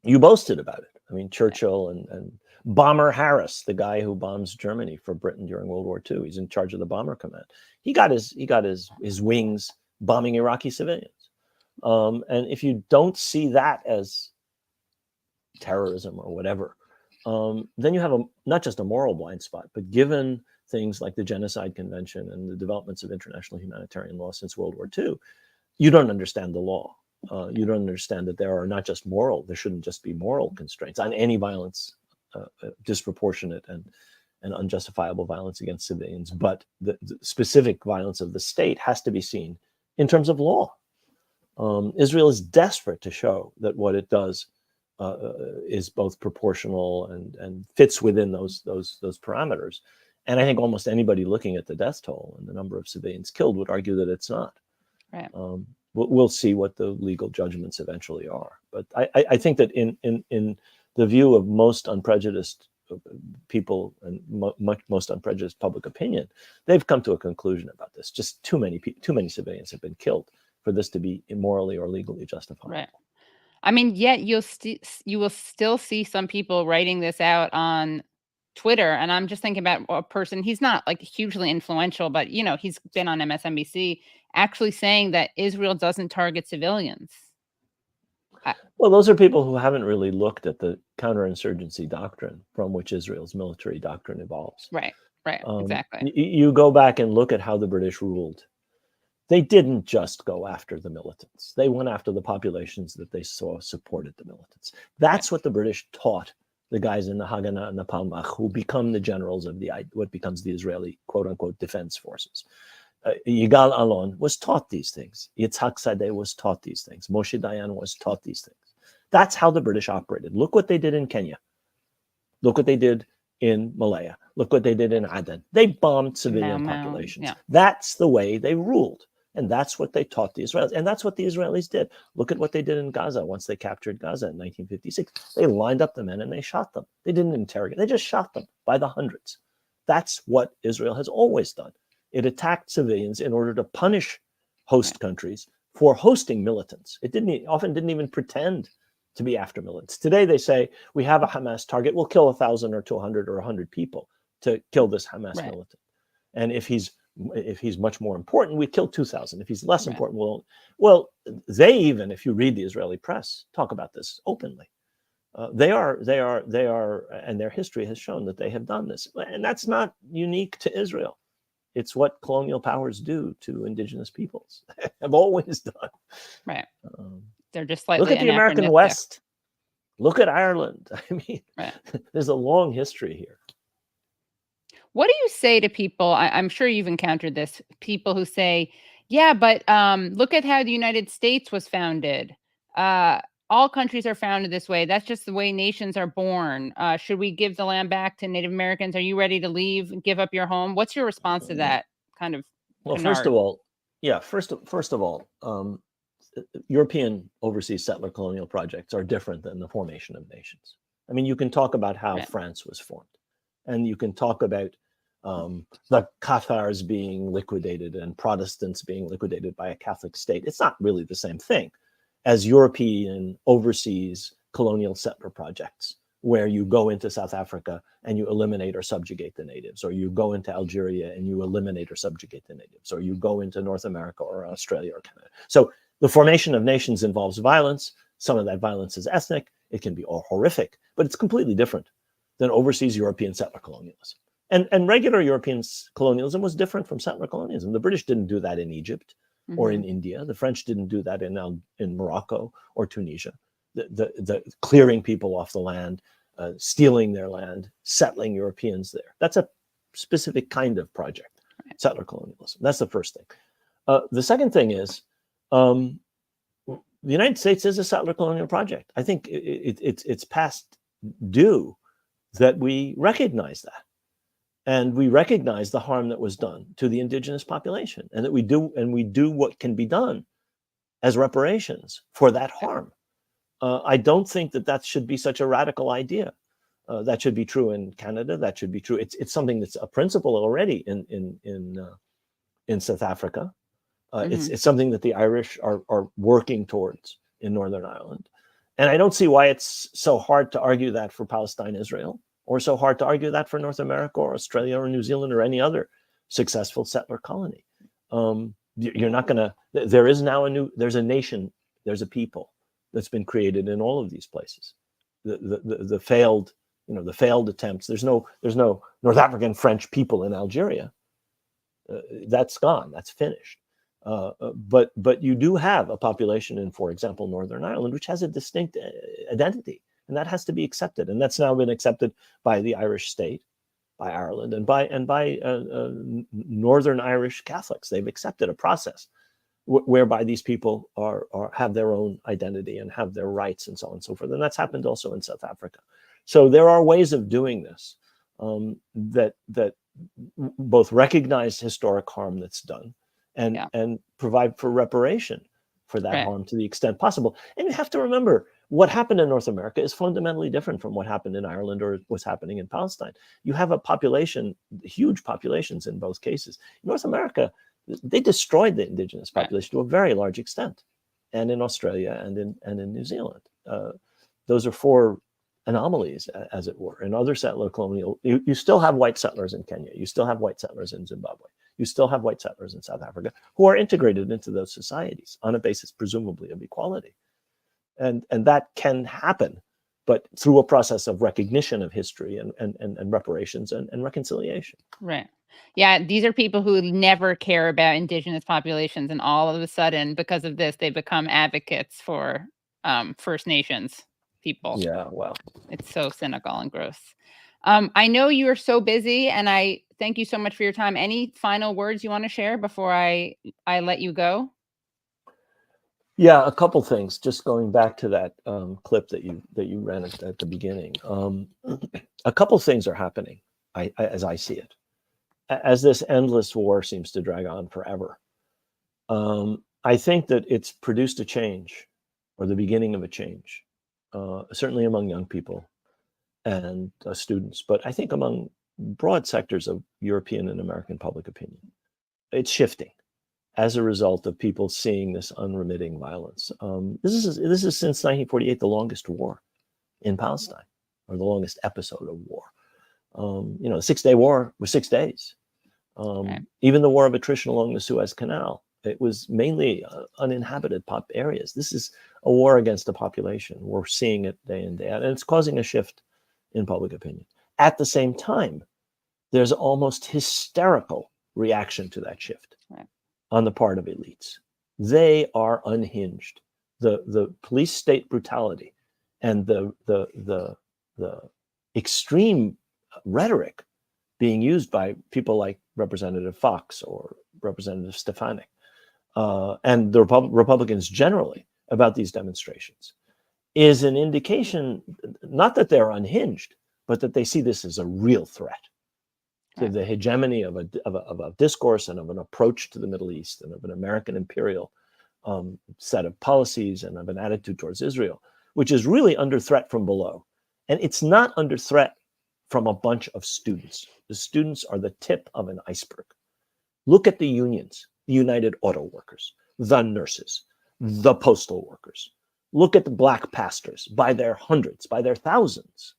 You boasted about it. I mean, Churchill and Bomber Harris, the guy who bombs Germany for Britain during World War II, he's in charge of the bomber command. He got his wings bombing Iraqi civilians. And if you don't see that as terrorism or whatever, then you have not just a moral blind spot, but given things like the Genocide Convention and the developments of international humanitarian law since World War II, you don't understand the law. You don't understand that there shouldn't just be moral constraints on any violence, disproportionate and unjustifiable violence against civilians, but the specific violence of the state has to be seen in terms of law. Israel is desperate to show that what it does is both proportional and fits within those parameters. And I think almost anybody looking at the death toll and the number of civilians killed would argue that it's not. Right. We'll see what the legal judgments eventually are. But I think that in the view of most unprejudiced people and most unprejudiced public opinion, they've come to a conclusion about this. Just too many civilians have been killed for for this to be immorally or legally justified. Right. I mean, yet you will still see some people writing this out on Twitter, and I'm just thinking about a person, he's not like hugely influential, but you know, he's been on MSNBC actually saying that Israel doesn't target civilians. Well, those are people who haven't really looked at the counterinsurgency doctrine from which Israel's military doctrine evolves. Right, exactly. You go back and look at how the British ruled. They didn't just go after the militants. They went after the populations that they saw supported the militants. That's what the British taught the guys in the Haganah and the Palmach, who become the generals of what becomes the Israeli quote-unquote defense forces. Yigal Allon was taught these things. Yitzhak Sadeh was taught these things. Moshe Dayan was taught these things. That's how the British operated. Look what they did in Kenya. Look what they did in Malaya. Look what they did in Aden. They bombed civilian populations. Yeah. That's the way they ruled. And that's what they taught the Israelis. And that's what the Israelis did. Look at what they did in Gaza once they captured Gaza in 1956. They lined up the men and they shot them. They didn't interrogate. They just shot them by the hundreds. That's what Israel has always done. It attacked civilians in order to punish host countries for hosting militants. It often didn't even pretend to be after militants. Today they say, we have a Hamas target. We'll kill 1,000 or 200 or 100 people to kill this Hamas militant. And if he's much more important, we kill 2,000. If he's less important, well, they even, if you read the Israeli press, talk about this openly. They are, and their history has shown that they have done this. And that's not unique to Israel. It's what colonial powers do to indigenous peoples. Have always done. Right. They're just slightly look at the American West. Look at Ireland. I mean, there's a long history here. What do you say to people? I'm sure you've encountered this. People who say, yeah, but look at how the United States was founded. All countries are founded this way. That's just the way nations are born. Should we give the land back to Native Americans? Are you ready to leave and give up your home? What's your response to that kind of? Well, first of all, European overseas settler colonial projects are different than the formation of nations. I mean, you can talk about how France was formed, and you can talk about the Cathars being liquidated and Protestants being liquidated by a Catholic state. It's not really the same thing as European overseas colonial settler projects, where you go into South Africa and you eliminate or subjugate the natives, or you go into Algeria and you eliminate or subjugate the natives, or you go into North America or Australia or Canada. So the formation of nations involves violence. Some of that violence is ethnic. It can be all horrific, but it's completely different than overseas European settler colonialism. And regular European colonialism was different from settler colonialism. The British didn't do that in Egypt or in India. The French didn't do that in Morocco or Tunisia. The clearing people off the land, stealing their land, settling Europeans there. That's a specific kind of project, settler colonialism. That's the first thing. The second thing is the United States is a settler colonial project. I think it's past due that we recognize that. And we recognize the harm that was done to the indigenous population, and that we do what can be done as reparations for that harm. I don't think that should be such a radical idea. That should be true in Canada. That should be true. It's something that's a principle already in South Africa. It's something that the Irish are working towards in Northern Ireland. And I don't see why it's so hard to argue that for Palestine, Israel, or so hard to argue that for North America or Australia or New Zealand or any other successful settler colony. You're not gonna, there is now there's a nation, there's a people that's been created in all of these places. The failed attempts, there's no North African French people in Algeria. That's gone, that's finished. But you do have a population in, for example, Northern Ireland, which has a distinct identity, and that has to be accepted. And that's now been accepted by the Irish state, by Ireland, and by Northern Irish Catholics. They've accepted a process whereby these people have their own identity and have their rights and so on and so forth. And that's happened also in South Africa. So there are ways of doing this that both recognize historic harm that's done and provide for reparation for that harm to the extent possible. And you have to remember, what happened in North America is fundamentally different from what happened in Ireland or what's happening in Palestine. You have a population, huge populations in both cases. In North America, they destroyed the indigenous population to a very large extent, and in Australia and in New Zealand. Those are 4 anomalies, as it were. In other settler colonial, you still have white settlers in Kenya. You still have white settlers in Zimbabwe. You still have white settlers in South Africa who are integrated into those societies on a basis, presumably, of equality. And that can happen, but through a process of recognition of history and reparations and reconciliation. Right. Yeah, these are people who never care about indigenous populations, and all of a sudden, because of this, they become advocates for First Nations people. Yeah, well, it's so cynical and gross. I know you are so busy, and I thank you so much for your time. Any final words you want to share before I let you go? Yeah, a couple things. Just going back to that clip that you ran at the beginning. A couple things are happening, as I see it, as this endless war seems to drag on forever. I think that it's produced a change, or the beginning of a change, certainly among young people and students, but I think among broad sectors of European and American public opinion. It's shifting as a result of people seeing this unremitting violence. This is since 1948 the longest war in Palestine, or the longest episode of war. The 6-day war was 6 days. Even the war of attrition along the Suez Canal, it was mainly uninhabited areas. This is a war against a population. We're seeing it day in, day out, and it's causing a shift in public opinion. At the same time, there's almost hysterical reaction to that shift on the part of elites. They are unhinged. The police state brutality and the extreme rhetoric being used by people like Representative Fox or Representative Stefanik and the Republicans generally about these demonstrations is an indication, not that they're unhinged, but that they see this as a real threat to the hegemony of a discourse and of an approach to the Middle East and of an American imperial set of policies and of an attitude towards Israel, which is really under threat from below. And it's not under threat from a bunch of students. The students are the tip of an iceberg. Look at the unions, the United Auto Workers, the nurses, the postal workers. Look at the Black pastors by their hundreds, by their thousands.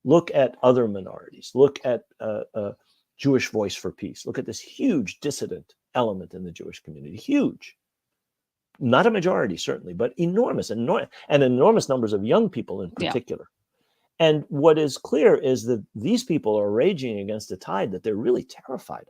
Look at other minorities. Look at Jewish Voice for Peace. Look at this huge dissident element in the Jewish community. Huge. Not a majority, certainly, but enormous, and enormous numbers of young people in particular. Yeah. And what is clear is that these people are raging against a tide that they're really terrified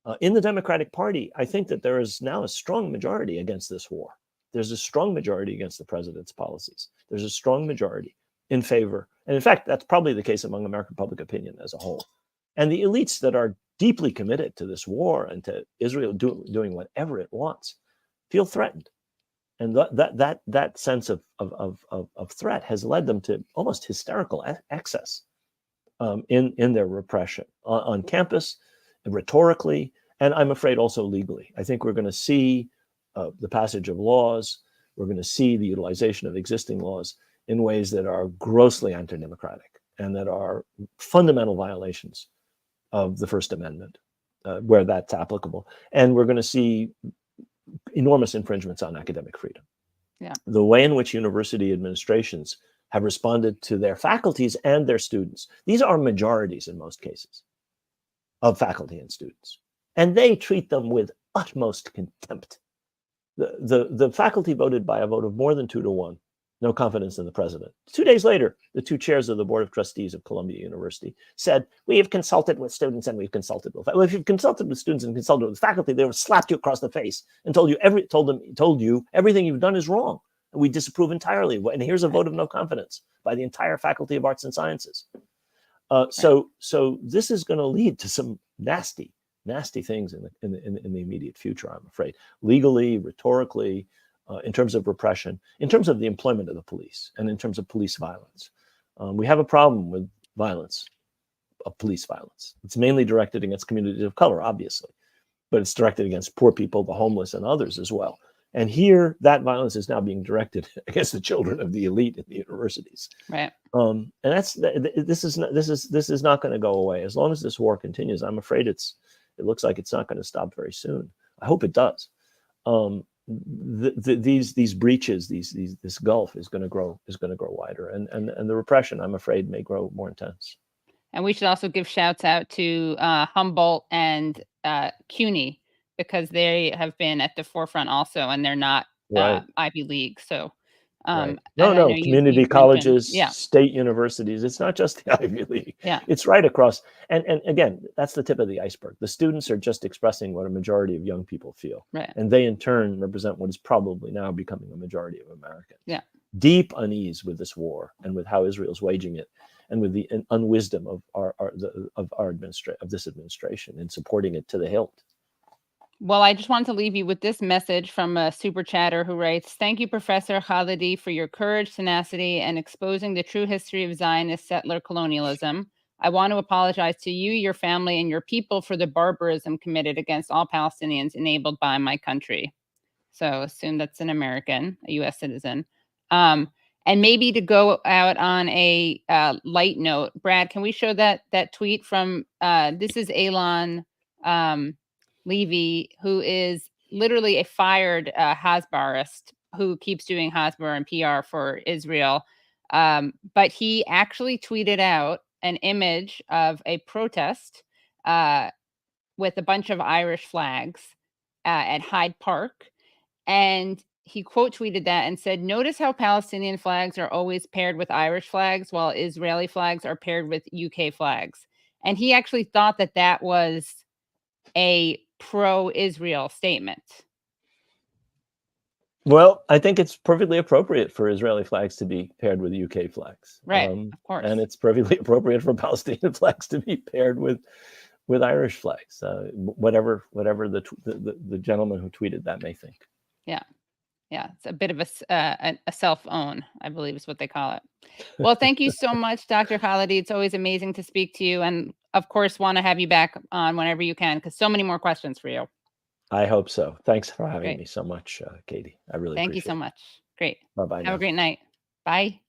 of. In the Democratic Party, I think that there is now a strong majority against this war. There's a strong majority against the president's policies. There's a strong majority in favor. And in fact, that's probably the case among American public opinion as a whole. And the elites that are deeply committed to this war and to Israel doing whatever it wants feel threatened. And that sense of threat has led them to almost hysterical excess in their repression on campus, rhetorically, and I'm afraid also legally. I think we're going to see the passage of laws. We're going to see the utilization of existing laws in ways that are grossly anti-democratic and that are fundamental violations of the First Amendment, where that's applicable. And we're going to see enormous infringements on academic freedom. Yeah. The way in which university administrations have responded to their faculties and their students. These are majorities in most cases of faculty and students, and they treat them with utmost contempt. The faculty voted by a vote of more than 2-1, no confidence in the president. 2 days later, the 2 chairs of the Board of Trustees of Columbia University said, we have consulted with students and we've consulted with, well, if you've consulted with students and consulted with faculty, they would have slapped you across the face and told you everything you've done is wrong. And we disapprove entirely. And here's a vote of no confidence by the entire Faculty of Arts and Sciences. So this is going to lead to some nasty things in the immediate future, I'm afraid, legally, rhetorically, in terms of repression, in terms of the employment of the police, and in terms of police violence. We have a problem with violence, of police violence. It's mainly directed against communities of color, obviously, but it's directed against poor people, the homeless, and others as well. And here, that violence is now being directed against the children of the elite in the universities. Right. And this is not going to go away as long as this war continues. I'm afraid it's it looks like it's not going to stop very soon. I hope it does. These breaches, this gulf is going to grow wider, and the repression, I'm afraid, may grow more intense. And we should also give shouts out to Humboldt and CUNY, because they have been at the forefront also, and they're not Right. Ivy League. So Right. and I No, know community you've colleges, mentioned, state universities. It's not just the Ivy League. Yeah. It's right across. And again, that's the tip of the iceberg. The students are just expressing what a majority of young people feel. Right. And they in turn represent what is probably now becoming a majority of Americans. Yeah. Deep unease with this war and with how Israel's waging it, and with the unwisdom of this administration in supporting it to the hilt. Well, I just wanted to leave you with this message from a super chatter who writes, "Thank you, Professor Khalidi, for your courage, tenacity, and exposing the true history of Zionist settler colonialism. I want to apologize to you, your family, and your people for the barbarism committed against all Palestinians enabled by my country." So assume that's an American, a U.S. citizen. And maybe to go out on a light note, Brad, can we show that tweet from, this is Elon Levy, who is literally a fired Hasbarist who keeps doing Hasbar and PR for Israel. But he actually tweeted out an image of a protest with a bunch of Irish flags at Hyde Park. And he quote tweeted that and said, "Notice how Palestinian flags are always paired with Irish flags, while Israeli flags are paired with UK flags." And he actually thought that that was a pro-Israel statement. Well, I think it's perfectly appropriate for Israeli flags to be paired with UK flags. Right, of course. And it's perfectly appropriate for Palestinian flags to be paired with Irish flags, whatever the gentleman who tweeted that may think. Yeah, it's a bit of a self-own, I believe is what they call it. Well, thank you so much, Dr. Khalidi. It's always amazing to speak to you. And of course, want to have you back on whenever you can, because so many more questions for you. I hope so. Thanks for having me so much, Katie. I really appreciate it. Thank you so much. Great. Bye-bye. Have a great night. Bye.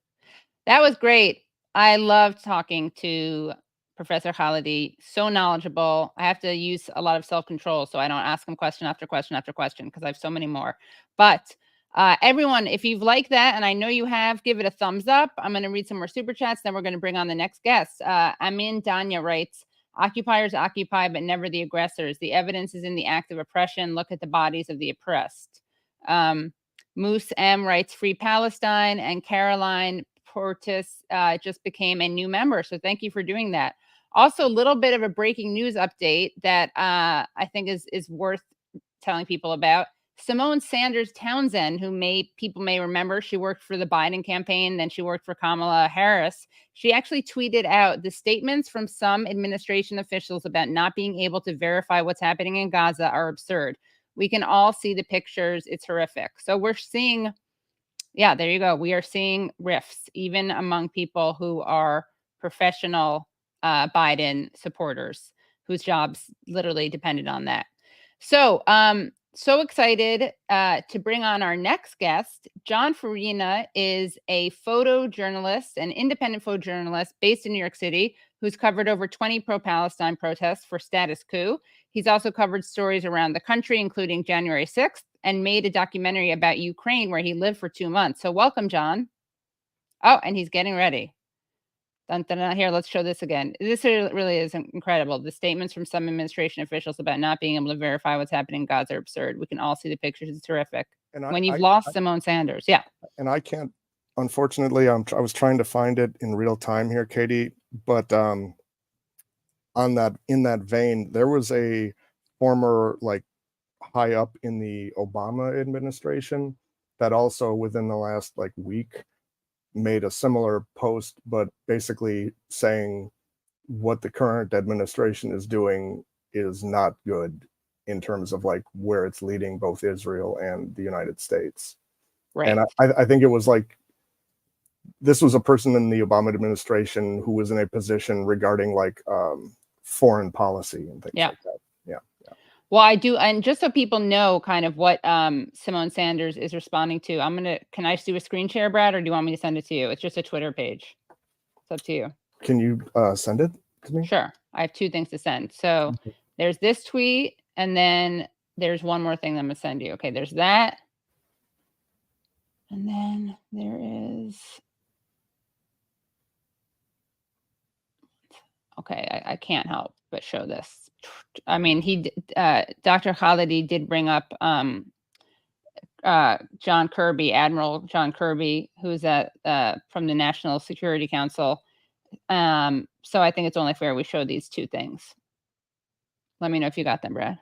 That was great. I loved talking to Professor Khalidi. So knowledgeable. I have to use a lot of self-control so I don't ask him question after question after question, because I have so many more. But everyone, if you've liked that, and I know you have, give it a thumbs up. I'm going to read some more super chats, then we're going to bring on the next guest. Amin Danya writes, "Occupiers occupy, but never the aggressors. The evidence is in the act of oppression. Look at the bodies of the oppressed." Moose M writes, "Free Palestine," and Caroline Portis just became a new member. So thank you for doing that. Also, a little bit of a breaking news update that I think is worth telling people about. Simone Sanders Townsend, who people may remember, she worked for the Biden campaign, then she worked for Kamala Harris. She actually tweeted out, "The statements from some administration officials about not being able to verify what's happening in Gaza are absurd. We can all see the pictures. It's horrific." So we're seeing, yeah, there you go. We are seeing rifts, even among people who are professional Biden supporters, whose jobs literally depended on that. So, so excited to bring on our next guest. Jon Farina is a photojournalist, an independent photojournalist based in New York City, who's covered over 20 pro-Palestine protests for Status Quo. He's also covered stories around the country, including January 6th, and made a documentary about Ukraine where he lived for 2 months. So welcome, Jon. Oh, and he's getting ready. Dun, dun, dun. Here, let's show this again. This really is incredible. The statements from some administration officials about not being able to verify what's happening in Gaza are absurd. We can all see the pictures. It's terrific. And when you've lost Simone Sanders. Yeah. And I can't, unfortunately, I was trying to find it in real time here, Katie, but in that vein, there was a former high up in the Obama administration that also within the last week made a similar post, but basically saying what the current administration is doing is not good in terms of where it's leading both Israel and the United States. Right. And I think it was this was a person in the Obama administration who was in a position regarding foreign policy and things like that. Yeah. Well, I do. And just so people know kind of what Simone Sanders is responding to, can I just do a screen share, Brad, or do you want me to send it to you? It's just a Twitter page. It's up to you. Can you send it to me? Sure. I have 2 things to send. So There's this tweet, and then there's one more thing that I'm gonna send you. Okay, there's that. And then there is, okay, I can't help but show this. I mean, Dr. Khalidi did bring up John Kirby, Admiral John Kirby, who's from the National Security Council. So I think it's only fair we show these two things. Let me know if you got them, Brad.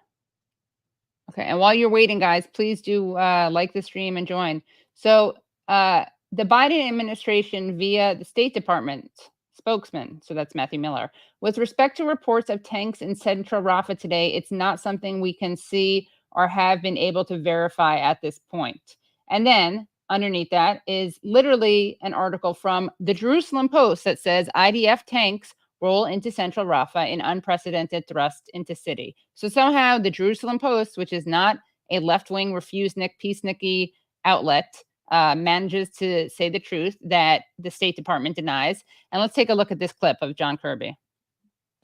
Okay, and while you're waiting, guys, please do like the stream and join. So the Biden administration via the State Department spokesman, so that's Matthew Miller, with respect to reports of tanks in central Rafah today, it's not something we can see or have been able to verify at this point. And then underneath that is literally an article from the Jerusalem Post that says IDF tanks roll into central Rafah in unprecedented thrust into city. So somehow the Jerusalem Post, which is not a left-wing peacenik outlet, manages to say the truth that the State Department denies. And let's take a look at this clip of John Kirby.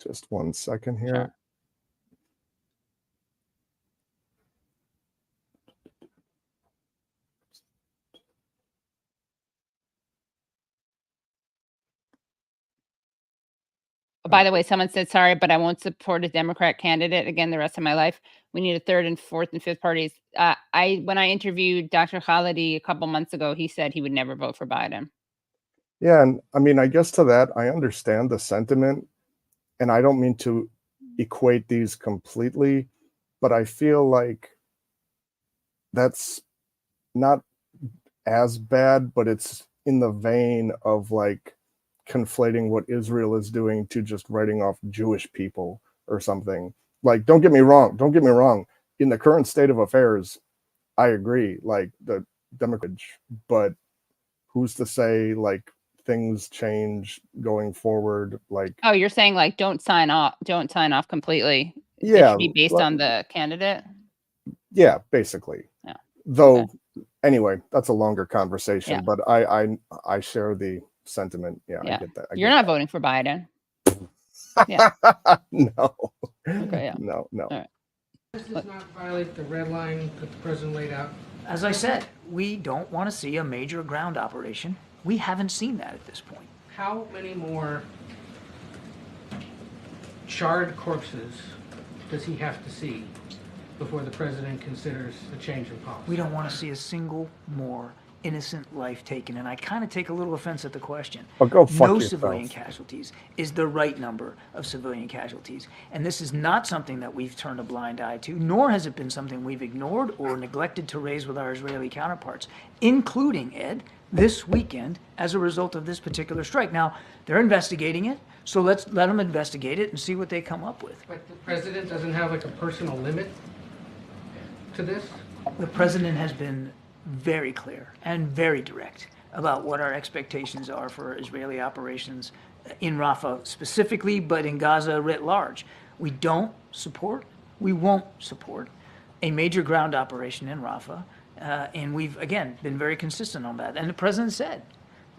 Just 1 second here. Sure. By the way, someone said, sorry, but I won't support a Democrat candidate again the rest of my life. We need a third and fourth and fifth parties. When I interviewed Dr. Khalidi a couple months ago, he said he would never vote for Biden. Yeah, and I mean, I guess to that, I understand the sentiment, and I don't mean to equate these completely, but I feel like that's not as bad, but it's in the vein of like conflating what Israel is doing to just writing off Jewish people or something. Like, don't get me wrong. In the current state of affairs, I agree, like the Democrats, but who's to say like things change going forward? Like, oh, you're saying like don't sign off completely. Yeah, it should be based on the candidate. Yeah, basically. Yeah. Though, Okay. Anyway, that's a longer conversation. Yeah. But I share the sentiment. Yeah, I get that. You're not voting for Biden. Yeah. No. Okay. Yeah. No. All right. This does not violate the red line that the president laid out. As I said, we don't want to see a major ground operation. We haven't seen that at this point. How many more charred corpses does he have to see before the president considers a change in policy? We don't want to see a single more innocent life taken, and I kind of take a little offense at the question. Oh, go fuck No yourself. civilian casualties is the right number of civilian casualties, and this is not something that we've turned a blind eye to, nor has it been something we've ignored or neglected to raise with our Israeli counterparts, including, Ed, this weekend as a result of this particular strike. Now, they're investigating it, so let's let them investigate it and see what they come up with. But the president doesn't have like a personal limit to this? The president has been very clear and very direct about what our expectations are for Israeli operations in Rafah specifically, but in Gaza writ large. We don't support, we won't support a major ground operation in Rafah, and we've, again, been very consistent on that. And the president said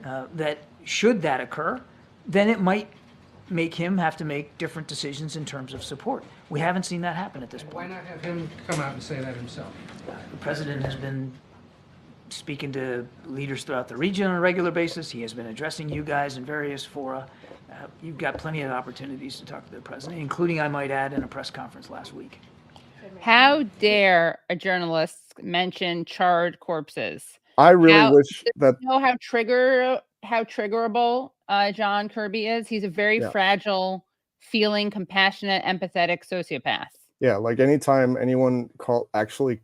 that should that occur, then it might make him have to make different decisions in terms of support. We haven't seen that happen at this point. Why not have him come out and say that himself? The president has been speaking to leaders throughout the region on a regular basis. He has been addressing you guys in various fora. You've got plenty of opportunities to talk to the president, including, I might add, in a press conference last week. How dare a journalist mention charred corpses? I really wish that. You know how triggerable John Kirby is? He's a very fragile, feeling, compassionate, empathetic sociopath. Yeah, like anytime anyone actually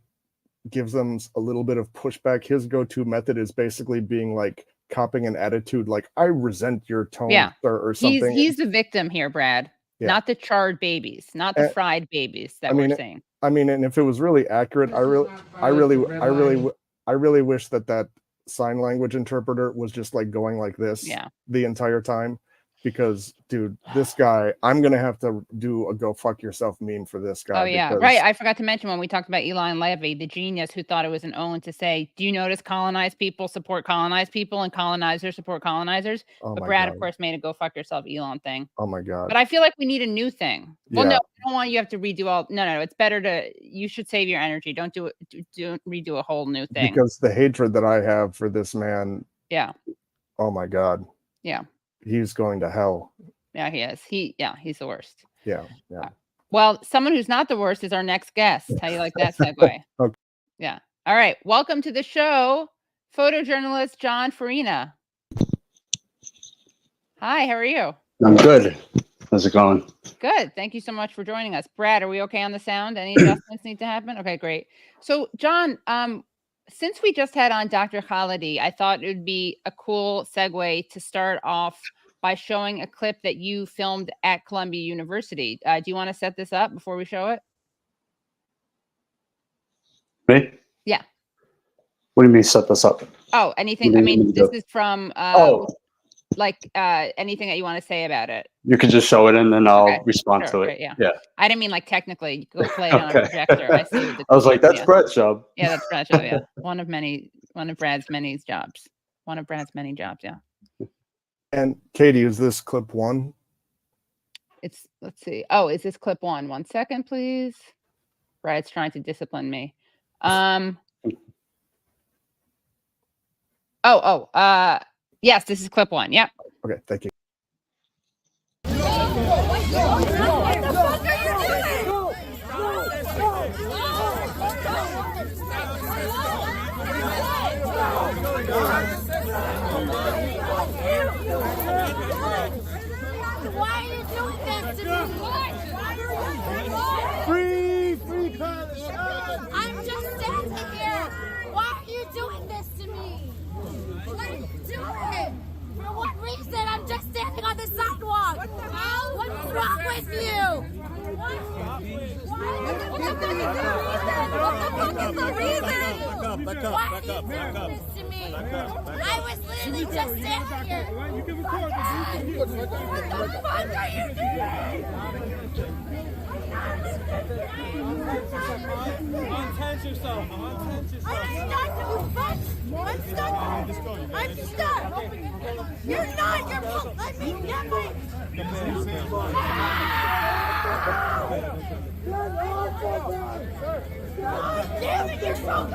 gives them a little bit of pushback, his go-to method is basically being like copping an attitude like, I resent your tone, or something. He's the victim here, Brad. Yeah. Not the charred babies, not the fried babies that we're saying. I mean, and if it was really accurate, I really wish that sign language interpreter was just like going like this the entire time. because, dude, this guy, I'm gonna have to do a go fuck yourself meme for this guy. Oh yeah, because, right. I forgot to mention when we talked about Elon Levy, the genius who thought it was an own to say, "Do you notice colonized people support colonized people and colonizers support colonizers?" Oh But my Brad, God. of course, made a "go fuck yourself, Elon" thing. Oh my God. But I feel like we need a new thing. Well, no, Yeah. I don't want you to have to redo all. No, it's better to. You should save your energy. Don't do it. Don't redo a whole new thing. Because the hatred that I have for this man. Yeah. Oh my God. Yeah. He's going to hell. Yeah, he is. He's the worst. Yeah. Yeah. Well, someone who's not the worst is our next guest. How you like that segue? Okay. Yeah. All right. Welcome to the show, photojournalist Jon Farina. Hi, how are you? I'm good. How's it going? Good. Thank you so much for joining us. Brad, are we okay on the sound? Any adjustments need to happen? Okay, great. So, Jon, since we just had on Dr. Khalidi, I thought it would be a cool segue to start off by showing a clip that you filmed at Columbia University. Do you want to set this up before we show it? Me? Yeah. What do you mean set this up? Oh, anything. What I do you mean, mean this to- is from anything that you want to say about it. You can just show it and then I'll Okay, respond sure, to great, it. yeah. I didn't mean like technically go play it on a Okay. projector. I see what the I was like, that's yeah. Brett's job. Yeah, that's Brad's job. Yeah, one of Brad's many jobs. One of Brad's many jobs. Yeah. And Katie, is this clip one? Let's see. Oh, is this clip one? 1 second, please. Brad's trying to discipline me. Yes, this is clip one. Yep. Okay, thank you. Why are you doing this to me? Free Palestine! I'm just standing here. Why are you doing this to me? What are you doing? For what reason? I'm just standing on the sidewalk. What the hell? What's wrong with you? What the fuck is the reason? Why are you doing this to me? I was literally just standing here. What the fuck are you doing? Untense yourself. I'm stuck. You're not. Let me get my. God damn it! You're so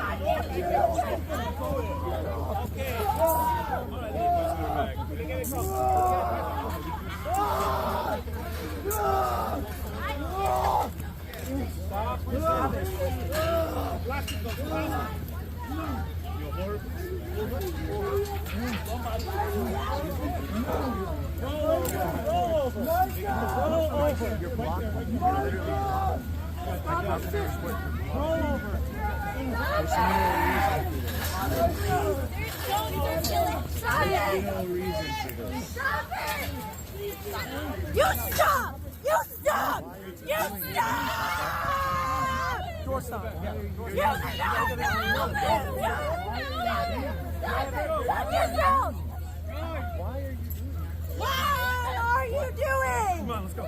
You stop! You stop! You stop! Door stop. You stop yourself! What are you doing? Come on, let's go.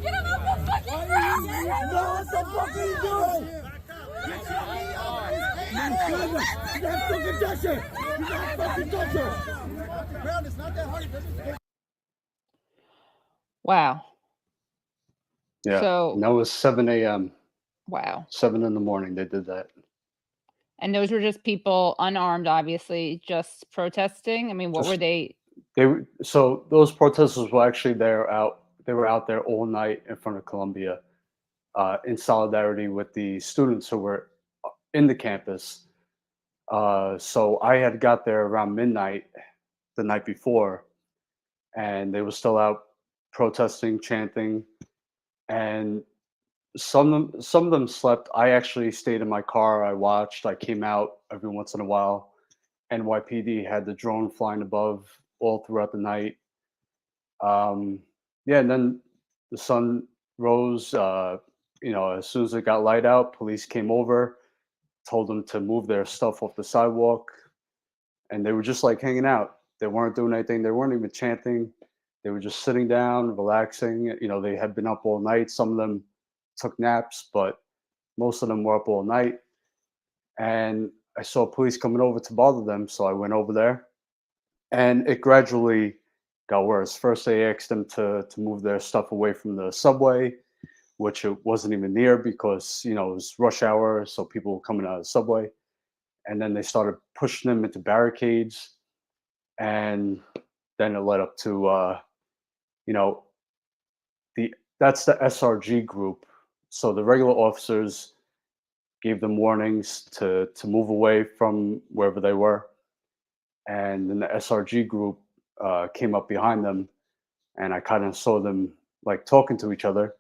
Get him off the fucking ground! No, what the fuck are you doing? You got fucking touch it! You got fucking touch it! Ground is not that hard. Wow. Yeah. So and that was 7 a.m. Wow. 7 in the morning. They did that. And those were just people unarmed, obviously, just protesting. I mean, what were they? So those protesters were actually They were out there all night in front of Columbia, in solidarity with the students who were in the campus. So I had got there around midnight the night before, and they were still out protesting, chanting, and some of them slept. I actually stayed in my car. I watched. I came out every once in a while. NYPD had the drone flying above all throughout the night. Yeah, and then the sun rose. As soon as it got light out, police came over. told them to move their stuff off the sidewalk, and they were just like hanging out. They weren't doing anything. They weren't even chanting. They were just sitting down, relaxing. You know, they had been up all night. Some of them took naps, but most of them were up all night. And I saw police coming over to bother them, so I went over there, and it gradually got worse. First, they asked them to move their stuff away from the subway, which it wasn't even near because, you know, it was rush hour, so people were coming out of the subway. And then they started pushing them into barricades, and then it led up to, you know, that's the SRG group. So the regular officers gave them warnings to move away from wherever they were, and then the SRG group came up behind them, and I kind of saw them like talking to each other.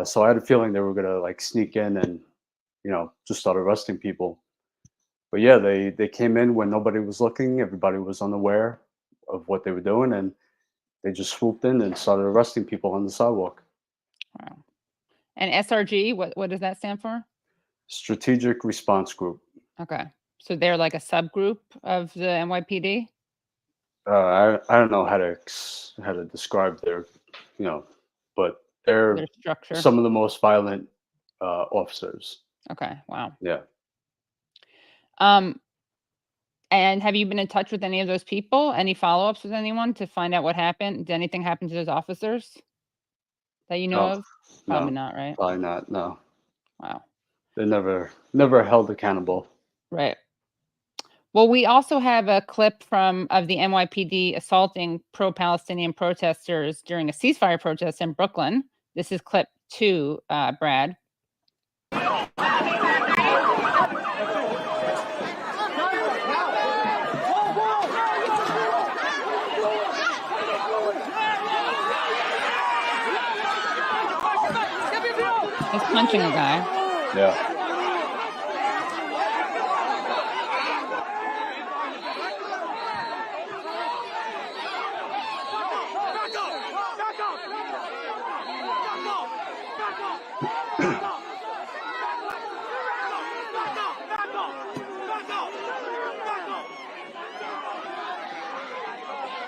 So I had a feeling they were gonna like sneak in and, you know, just start arresting people. But yeah, they came in when nobody was looking. Everybody was unaware of what they were doing, and they just swooped in and started arresting people on the sidewalk. Wow. And SRG, what does that stand for? Strategic Response Group. Okay. So they're like a subgroup of the NYPD? I don't know how to describe their, you know, but they're Their structure. some of the most violent officers. Okay. Wow. Yeah. And have you been in touch with any of those people? Any follow-ups with anyone to find out what happened? Did anything happen to those officers that you know No, of? Probably no, not, right? probably not. No, Wow. they're never held accountable. Right. Well, we also have a clip of the NYPD assaulting pro-Palestinian protesters during a ceasefire protest in Brooklyn. This is clip 2, Brad. He's punching a guy. Yeah.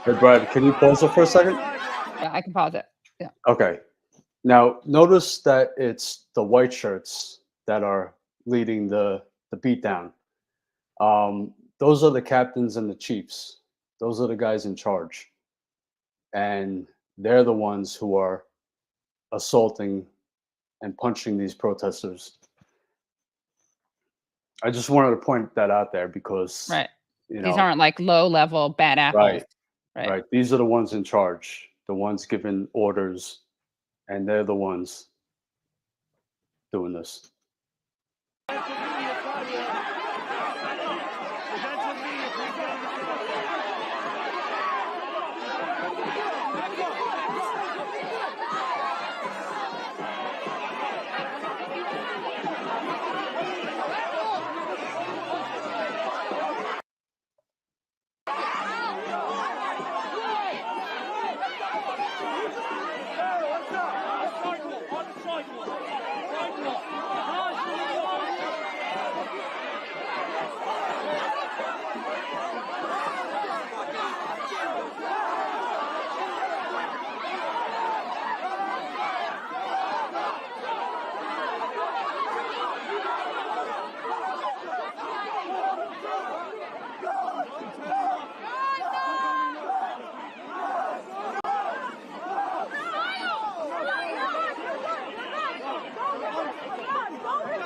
Hey, Brad, can you pause it for a second? Yeah, I can pause it. Yeah. Okay. Now, notice that it's the white shirts that are leading the beatdown. Those are the captains and the chiefs. Those are the guys in charge. And they're the ones who are assaulting and punching these protesters. I just wanted to point that out there because, Right. you know, These aren't like low-level bad apples. Right. These are the ones in charge, the ones giving orders, and they're the ones doing this.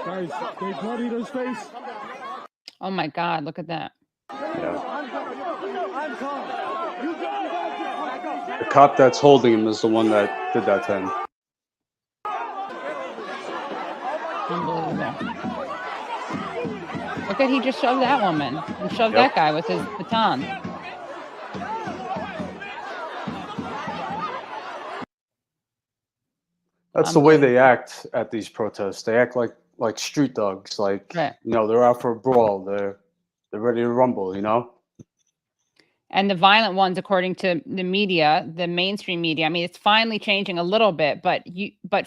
Guys, they bloodied his face. Oh my God, look at that. The cop that's holding him is the one that did that to him. Unbelievable. Look at, he just shoved that woman and shoved that guy with his baton. That's the way they act at these protests. They act like street dogs. Like, Right. you know, they're out for a brawl. They're ready to rumble, you know? And the violent ones, according to the media, the mainstream media, I mean, it's finally changing a little bit, but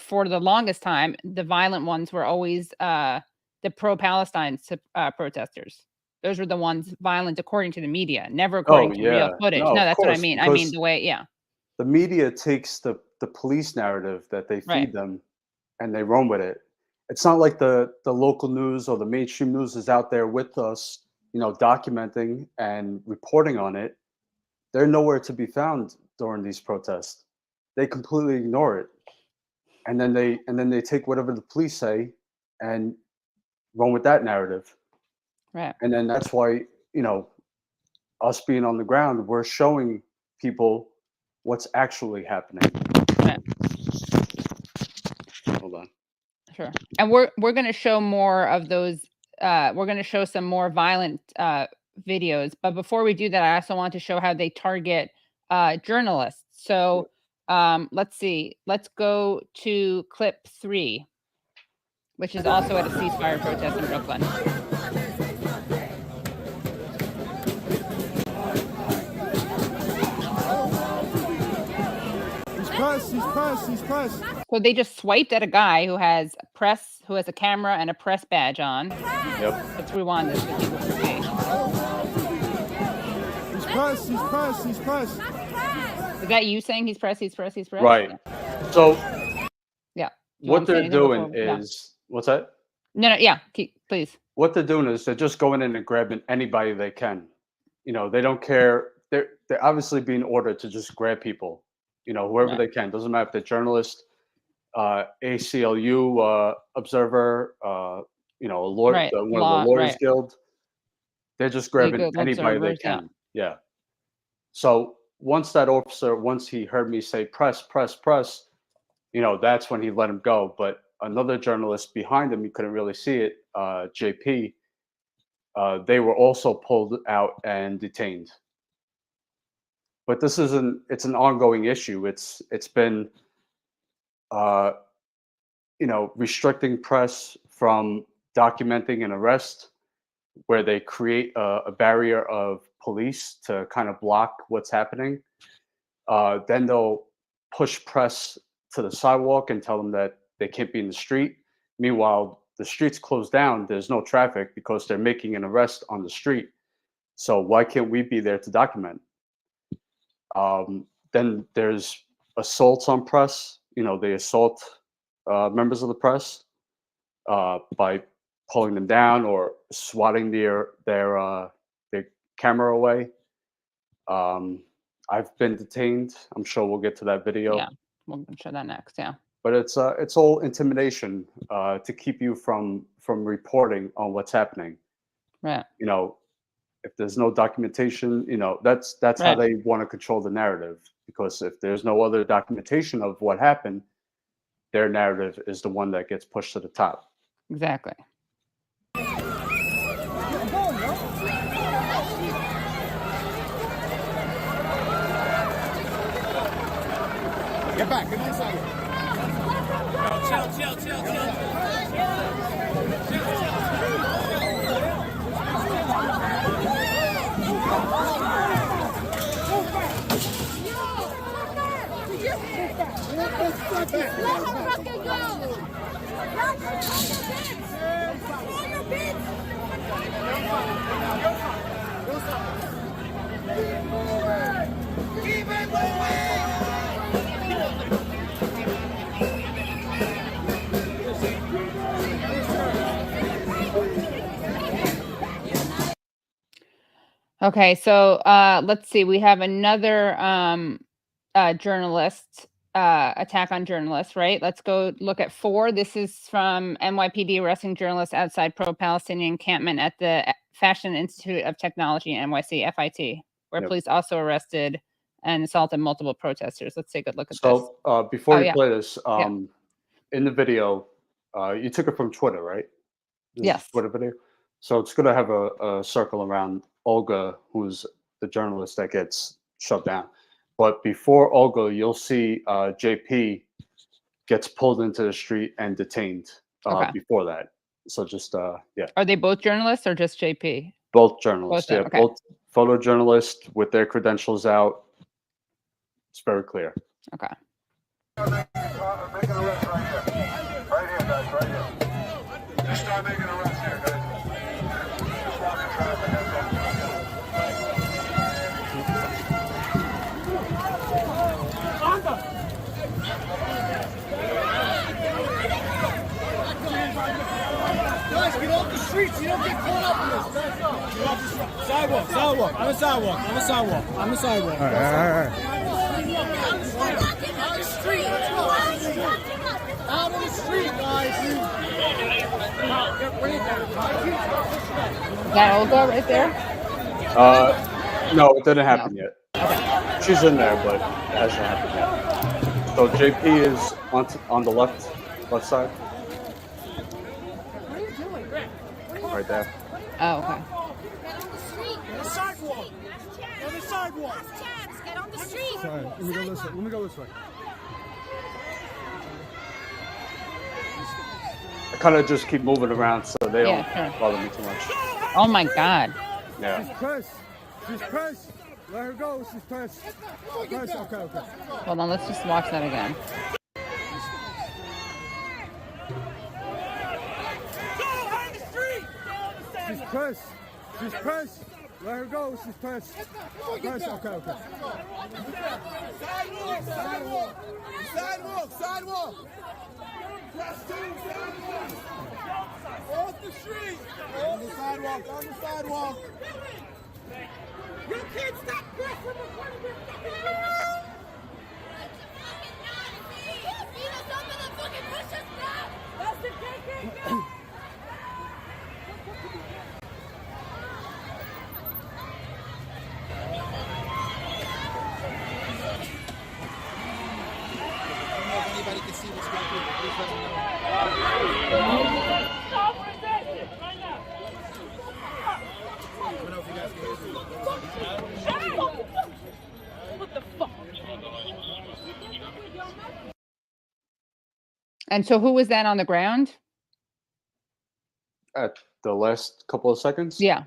for the longest time, the violent ones were always the pro-Palestine protesters. Those were the ones violent according to the media, never according to real footage. No, No, of that's what I course, mean. I mean because the way, yeah. the media takes the police narrative that they feed Right. them and they run with it. It's not like the local news or the mainstream news is out there with us, documenting and reporting on it. They're nowhere to be found during these protests. They completely ignore it. And then they take whatever the police say and run with that narrative. Right. And then that's why, us being on the ground, we're showing people what's actually happening. Right. Hold on. Sure. And we're going to show more of those. We're going to show some more violent videos. But before we do that, I also want to show how they target journalists. So let's see. Let's go to clip 3, which is also at a ceasefire protest in Brooklyn. He's press. So they just swiped at a guy who has a camera and a press badge on. Yep. Let's rewind this so people can see. He's press. Is that you saying he's press? Right. Yeah. So Yeah. what they're doing is what's that? No. Yeah. Please. What they're doing is they're just going in and grabbing anybody they can. They don't care. They're obviously being ordered to just grab people. Whoever they can. Doesn't matter if they're journalists, ACLU observer, a lawyer, Right. one of the Lawyers Right. Guild. They're just grabbing Legal anybody they observers, can. Yeah. So once he heard me say press, that's when he let him go. But another journalist behind him, you couldn't really see it, JP, they were also pulled out and detained. But it's an ongoing issue. It's been, restricting press from documenting an arrest, where they create a barrier of police to kind of block what's happening. Then they'll push press to the sidewalk and tell them that they can't be in the street. Meanwhile, the street's closed down. There's no traffic because they're making an arrest on the street. So why can't we be there to document? Then there's assaults on press. They assault members of the press by pulling them down or swatting their camera away. I've been detained. I'm sure we'll get to that video. Yeah, we'll show that next. Yeah. But it's all intimidation to keep you from reporting on what's happening. Right. If there's no documentation, that's Right. how they want to control the narrative. Because if there's no other documentation of what happened, their narrative is the one that gets pushed to the top. Exactly. Get back. Get inside. Let her fucking go! Let her fucking bitch! Call your bitch! Keep it moving! Okay, so let's see. We have another journalist attack on journalists, right? Let's go look at 4. This is from NYPD arresting journalists outside pro-Palestinian encampment at the Fashion Institute of Technology in NYC, FIT, where police also arrested and assaulted multiple protesters. Let's take a look at this. So before you play this, in the video, you took it from Twitter, right? Yes. Twitter video. So it's going to have a circle around Olga, who's the journalist that gets shut down. But before Olga, you'll see JP gets pulled into the street and detained before that. So just, yeah. Are they both journalists or just JP? Both journalists. Both, yeah, okay. both photojournalists with their credentials out. It's very clear. Okay. Make an arrest right here. Right here, guys, right here. Just start making arrests here, guys. Just walking traffic, that's all. Guys, get off the streets. You don't get caught up in this. Get off the sidewalk. Sidewalk. On the sidewalk. On the sidewalk. On the sidewalk. All right. On the street. Out on the street, guys. Is that Olga right there? No, it didn't happen yet. She's in there, but it hasn't happened yet. So JP is on the left side. Right there. Oh, okay. Get on the street. On the sidewalk. On the sidewalk. Get on the street. Sorry, let me go this way. Let me go this way. I kind of just keep moving around so they don't sure. bother me too much. Oh my God. Yeah. She's pressed. She's pressed. Let her go. She's pressed. Pressed. Okay. Hold on, let's just watch that again. She's pressed. She's pressed. Let her go. She's pressed. Pressed. Okay. Sidewalk. Press sidewalk. Off the street. On the sidewalk. You can't stop this from recording your fucking beat us up and then fucking push us back. That's the KKK. Anybody can see what's going on. Please let me know. Stop resisting right now. Let me know if you guys can hear me. What the fuck? And so who was that on the ground? At the last couple of seconds? Yeah,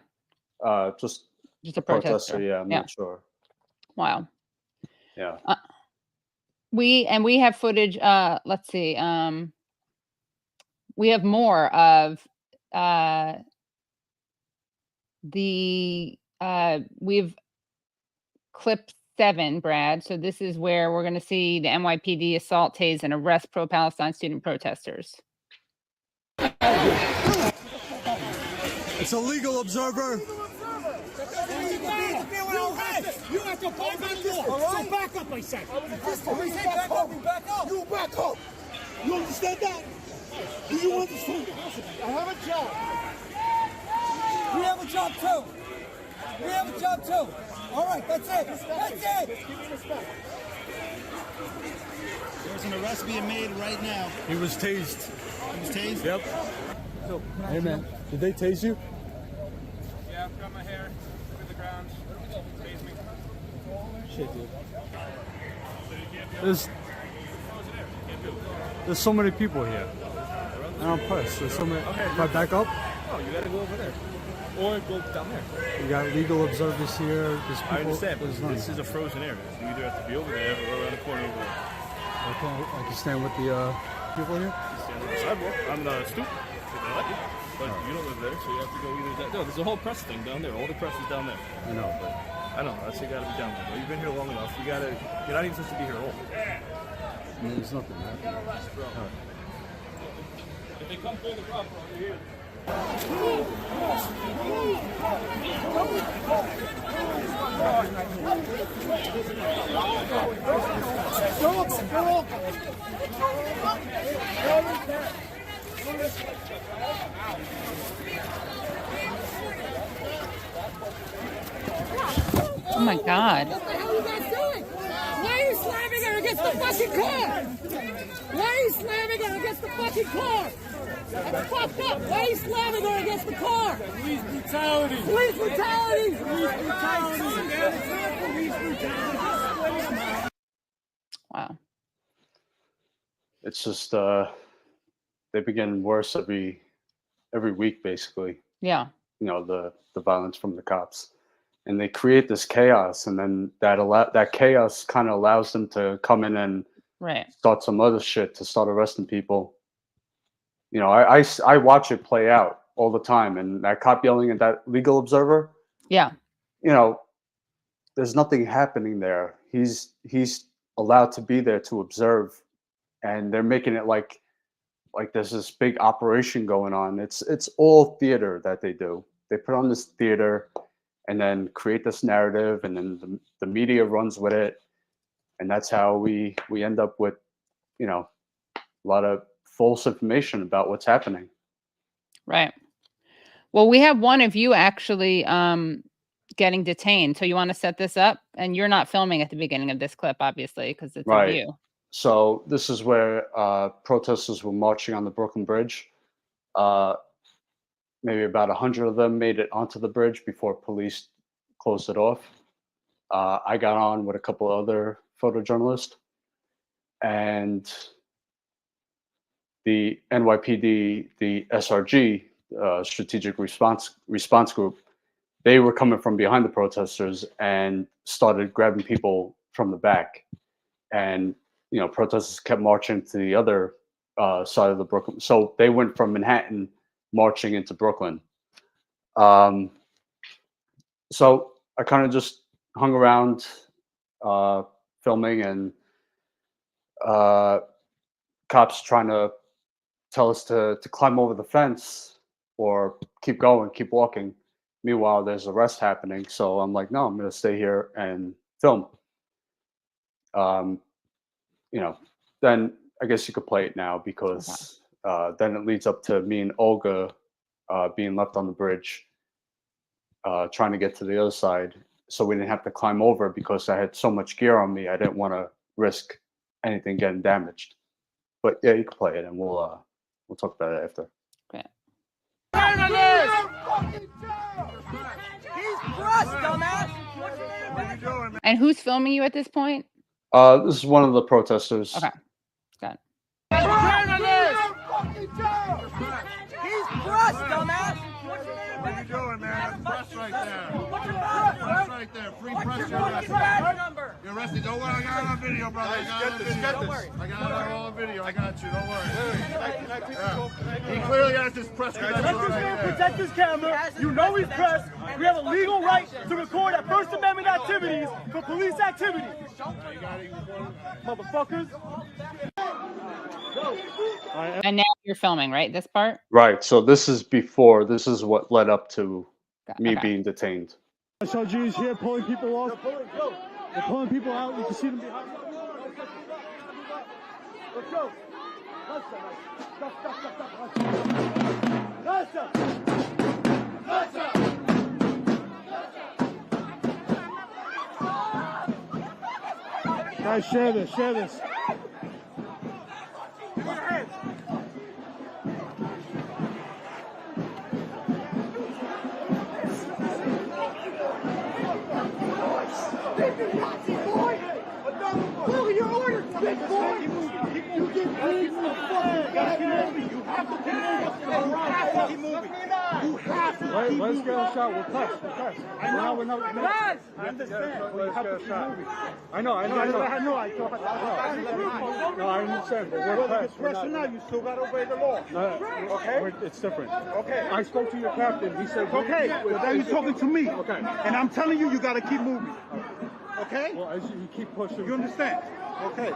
Just just a protester. protester. Yeah, I'm not sure. Wow. Yeah. We have footage. Let's see. We have more of we've clip 7, Brad. So this is where we're going to see the NYPD assault, tase, and arrest pro-Palestine student protesters. It's a legal observer. You have to back up, all right? So back up, I said. Back up. You back up. You understand that? Do you understand that? I have a job. We have a job too. All right, that's it. There's an arrest being made right now. He was tased. Yep. Hey man, did they tase you? Yeah, got my hair to the ground. Tase me. Shit, dude. There's so many people here. And I'm pressed. There's so many. If I back up? Oh, you gotta go over there. Or go down there. You got legal observers here. There's people. I understand, but there's none. this is a frozen area. You either have to be over there or around the corner over there. I can stand with the people here. You stand on the sidewalk. I'm the stoop. If they let you. But you don't live there, so you have to go either that. No, there's a whole press thing down there. All the press is down there. I know, but I know. That's you gotta be down there. But you've been here long enough. You're not even supposed to be here at all. I mean, there's nothing. Man. If they come through the front, you're here. Oh my God. What the hell are you guys doing? Why are you slamming her against the fucking car? Why are you slamming her against the fucking car? That's fucked up. Why are you slamming her against the car? Police brutality. Police brutality. Wow. It's just they begin worse every week, basically. Yeah. You know, the violence from the cops, and they create this chaos, and then that chaos kind of allows them to come in and Right. start some other shit, to start arresting people. you know, I watch it play out all the time, and that cop yelling at that legal observer, Yeah. you know, there's nothing happening there. He's allowed to be there to observe, and they're making it like there's this big operation going on. It's all theater that they do. They put on this theater and then create this narrative, and then the media runs with it, and that's how we end up with, you know, a lot of false information about what's happening. Right. Well, we have one of you actually getting detained. So you want to set this up? And you're not filming at the beginning of this clip, obviously, because it's of you. So this is where protesters were marching on the Brooklyn Bridge. Maybe about 100 of them made it onto the bridge before police closed it off. I got on with a couple other photojournalists, and the NYPD, the SRG, Strategic Response Group, they were coming from behind the protesters and started grabbing people from the back. And, you know, protesters kept marching to the other side of the Brooklyn. So they went from Manhattan marching into Brooklyn. So I kind of just hung around filming, and cops trying to tell us to climb over the fence or keep going, keep walking. Meanwhile, there's arrest happening. So I'm like, no, I'm going to stay here and film. You know, then I guess you could play it now, because then it leads up to me and Olga being left on the bridge, trying to get to the other side. So we didn't have to climb over, because I had so much gear on me. I didn't want to risk anything getting damaged. But yeah, you can play it, and we'll talk about it after. Great. And who's filming you at this point? This is one of the protesters. Okay. Got it. He's pressed, dumbass! What are you doing, man? That's press right there. What's your press right there? Free press. You're arrested. Don't worry, I got it on video, brother. I got it on video. Don't worry. I got it all on video. I got you. Don't worry. He clearly has his press credentials right there. Protect this camera. You know he's pressed. We have a legal right to record at First Amendment activities for police activity. Motherfuckers. And now you're filming, right? This part? Right. So this is before. This is what led up to me being detained. SRG is here pulling people off. They're pulling people out. You can see them behind. Let's go. Guys, share this. Share this. Let's get a shot. We're pressed. We're not. Guys, I understand. Let's get a shot. I know. No, I understand, but we're pressed. We're not. You still got to obey the law. Okay? It's different. Okay. I spoke to your captain. He said, okay. Well, then you're talking to me. Okay. And I'm telling you, you got to keep moving. Okay? Well, as you keep pushing. You understand? Okay.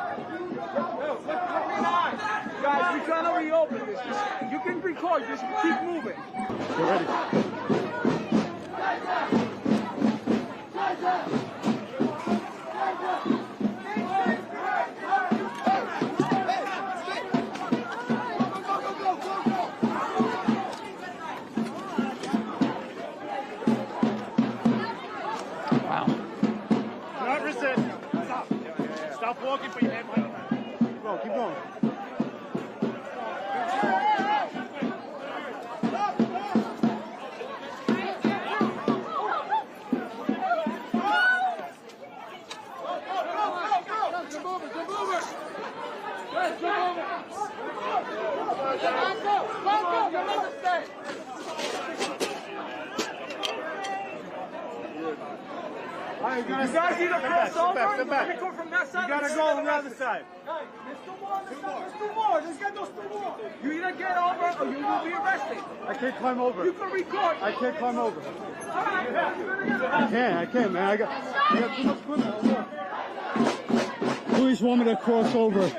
Guys, we're trying to reopen this. You can record. Just keep moving. Get ready. Stop walking, but you have my go. Keep going. You guys need to cross over. Let me go from that gotta go on the other side. There's two more. Let's get those two more. You either get over or you will be arrested. I can't climb over. You can record. I can't climb over. I can't, man. I got too much equipment. Police want me to cross over.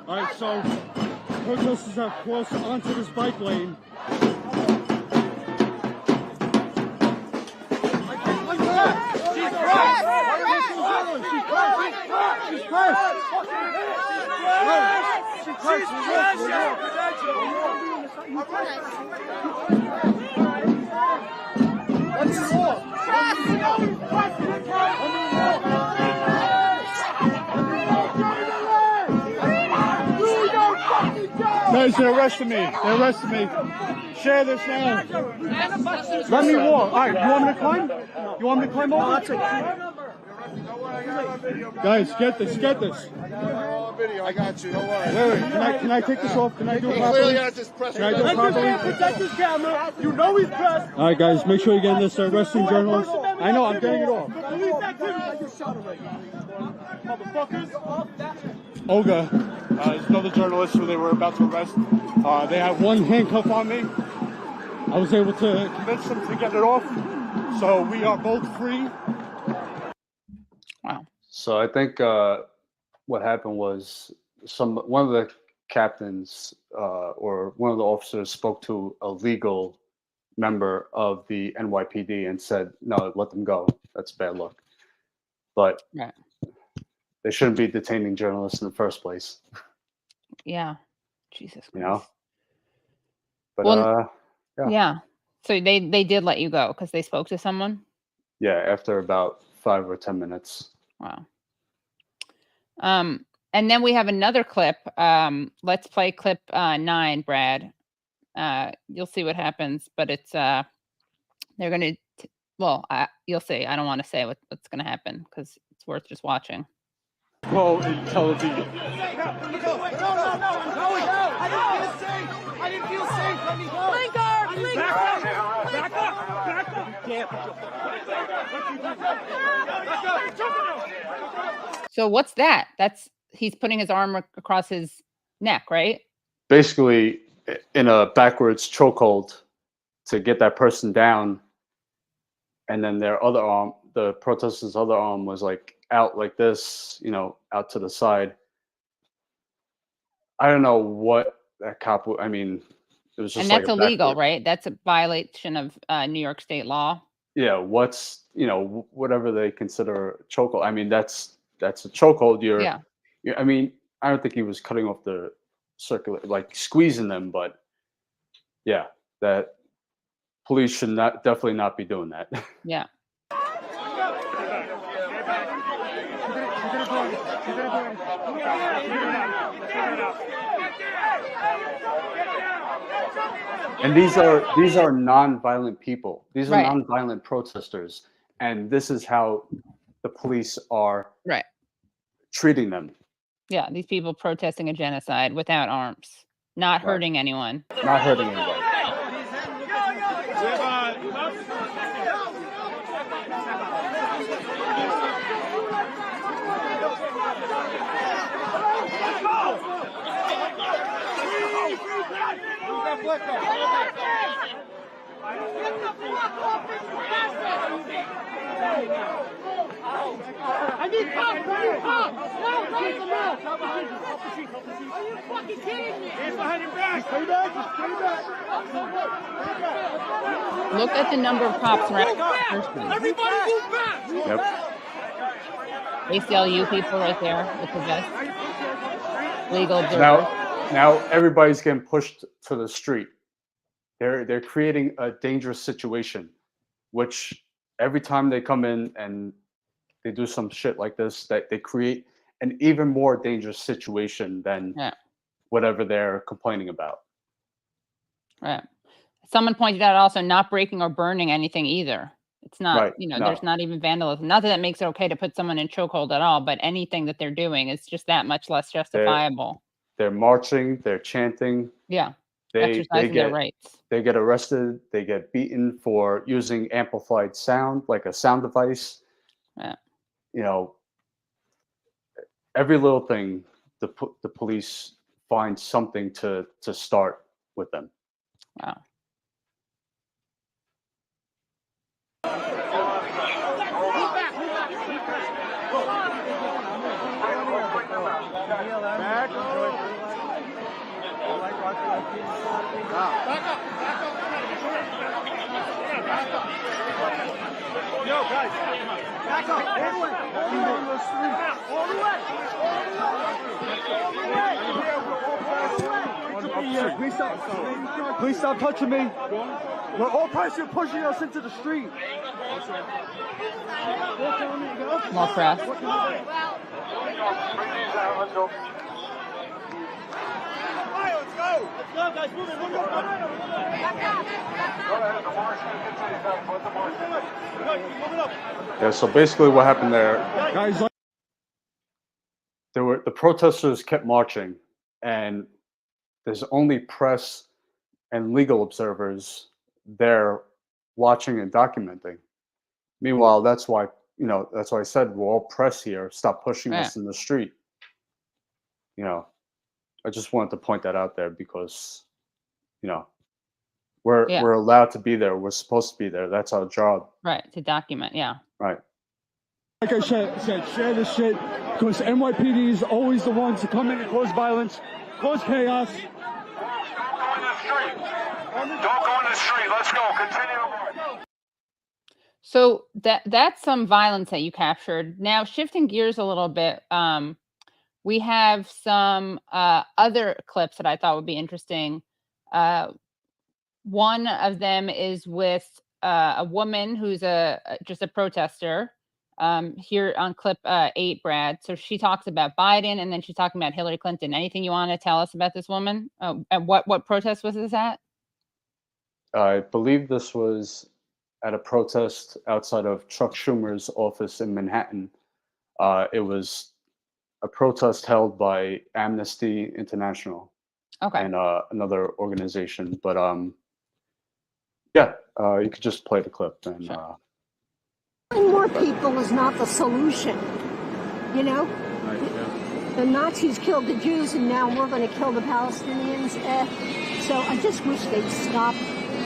All right, so protesters have crossed onto this bike lane. Guys, they're arresting me. They're arresting me. Share this now. Let me walk. All right, you want me to climb? You want me to climb over? Guys, get this. Get this. I got you. Don't worry. Wait. Can I take this off? Can I do it properly? Can I do it properly? Protect this camera. You know he's pressed. All right, guys, make sure you get this. They're arresting journalists. I know, I'm getting it off. Olga is another journalist who they were about to arrest. They had one handcuff on me. I was able to convince them to get it off. So we are both free. Wow. So I think what happened was one of the captains or one of the officers spoke to a legal member of the NYPD and said, "No, let them go. That's bad luck." But Right. they shouldn't be detaining journalists in the first place. Yeah. Jesus Christ. You know. But Well, yeah. Yeah. So they did let you go because they spoke to someone? Yeah, after about 5 or 10 minutes. Wow. And then we have another clip. Let's play clip 9, Brad. You'll see what happens, but it's they're gonna you'll see. I don't want to say what's gonna happen because it's worth just watching. Pro in television. No. I didn't feel safe. Let me go. So what's that? He's putting his arm across his neck, right? Basically, in a backwards chokehold to get that person down, and then their other arm, the protester's other arm, was like out like this, out to the side. I don't know what that cop. I mean, it was just. And that's like illegal, right? That's a violation of New York state law. Yeah, whatever they consider chokehold. I mean, that's a chokehold. I mean, I don't think he was cutting off the like squeezing them, but yeah, that police should definitely not be doing that. Yeah. And these are non-violent people. These are Right. non-violent protesters, and this is how the police are treating them. Yeah, these people protesting a genocide without arms, not hurting anyone. Not hurting anybody. I need cops! No, raise them up! Are you fucking kidding me? He's behind your back! Stay back! Look at the number of cops around. Everybody move back! Yep. ACLU people right there with the vest. Legal observers. Now everybody's getting pushed to the street. They're creating a dangerous situation, which every time they come in and they do some shit like this, that they create an even more dangerous situation than whatever they're complaining about. Right. Someone pointed out also not breaking or burning anything either. It's not, there's not even vandalism. Not that that makes it okay to put someone in chokehold at all, but anything that they're doing is just that much less justifiable. they're marching, they're chanting. Yeah. They Exercising their get rights. they get arrested, they get beaten for using amplified sound, like a sound device. Yeah. You know, every little thing, the police find something to start with them. Wow. Yo, guys, back up. All the way. All the way. Please stop touching me. We're all pushing us into the street. More press. Let's go, guys. Move it. Yeah, so basically what happened there, Guys, the protesters kept marching, and there's only press and legal observers there watching and documenting. Meanwhile, that's why I said we're all press here. Stop pushing us in the street. You know, I just wanted to point that out there because, you know, we're allowed to be there. We're supposed to be there. That's our job. Right, to document, yeah. Right. like I said, share this shit because NYPD is always the ones to come in and cause violence, cause chaos. Don't go in the street. Let's go. Continue on. So that's some violence that you captured. Now, shifting gears a little bit, we have some other clips that I thought would be interesting. One of them is with a woman who's just a protester. Here on clip 8, Brad. So she talks about Biden, and then she's talking about Hillary Clinton. Anything you want to tell us about this woman? And what protest was this at? I believe this was at a protest outside of Chuck Schumer's office in Manhattan. It was a protest held by Amnesty International, and another organization. But yeah, you could just play the clip and. Sure. More people is not the solution, you know? Right, yeah. The Nazis killed the Jews, and now we're going to kill the Palestinians. So I just wish they'd stop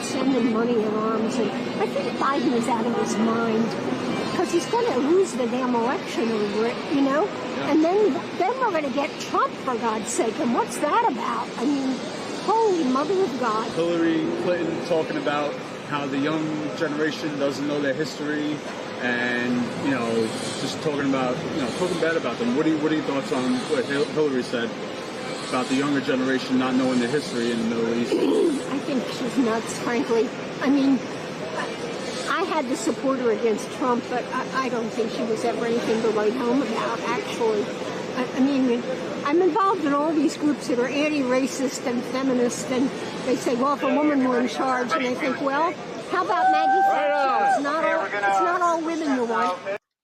sending money and arms. And I think Biden is out of his mind because he's going to lose the damn election over it, you know? Yeah. And then we're going to get Trump, for God's sake. And what's that about? I mean, holy mother of God. Hillary Clinton talking about how the young generation doesn't know their history. And, you know, just talking about, talking bad about them. What are your thoughts on what Hillary said about the younger generation not knowing their history in the Middle East? I think she's nuts, frankly. I mean, I had to support her against Trump, but I don't think she was ever anything to write home about, actually. I mean, I'm involved in all these groups that are anti-racist and feminist, and they say, well, if a woman were in charge, and I think, well, how about Maggie Thatcher? It's not all women you want.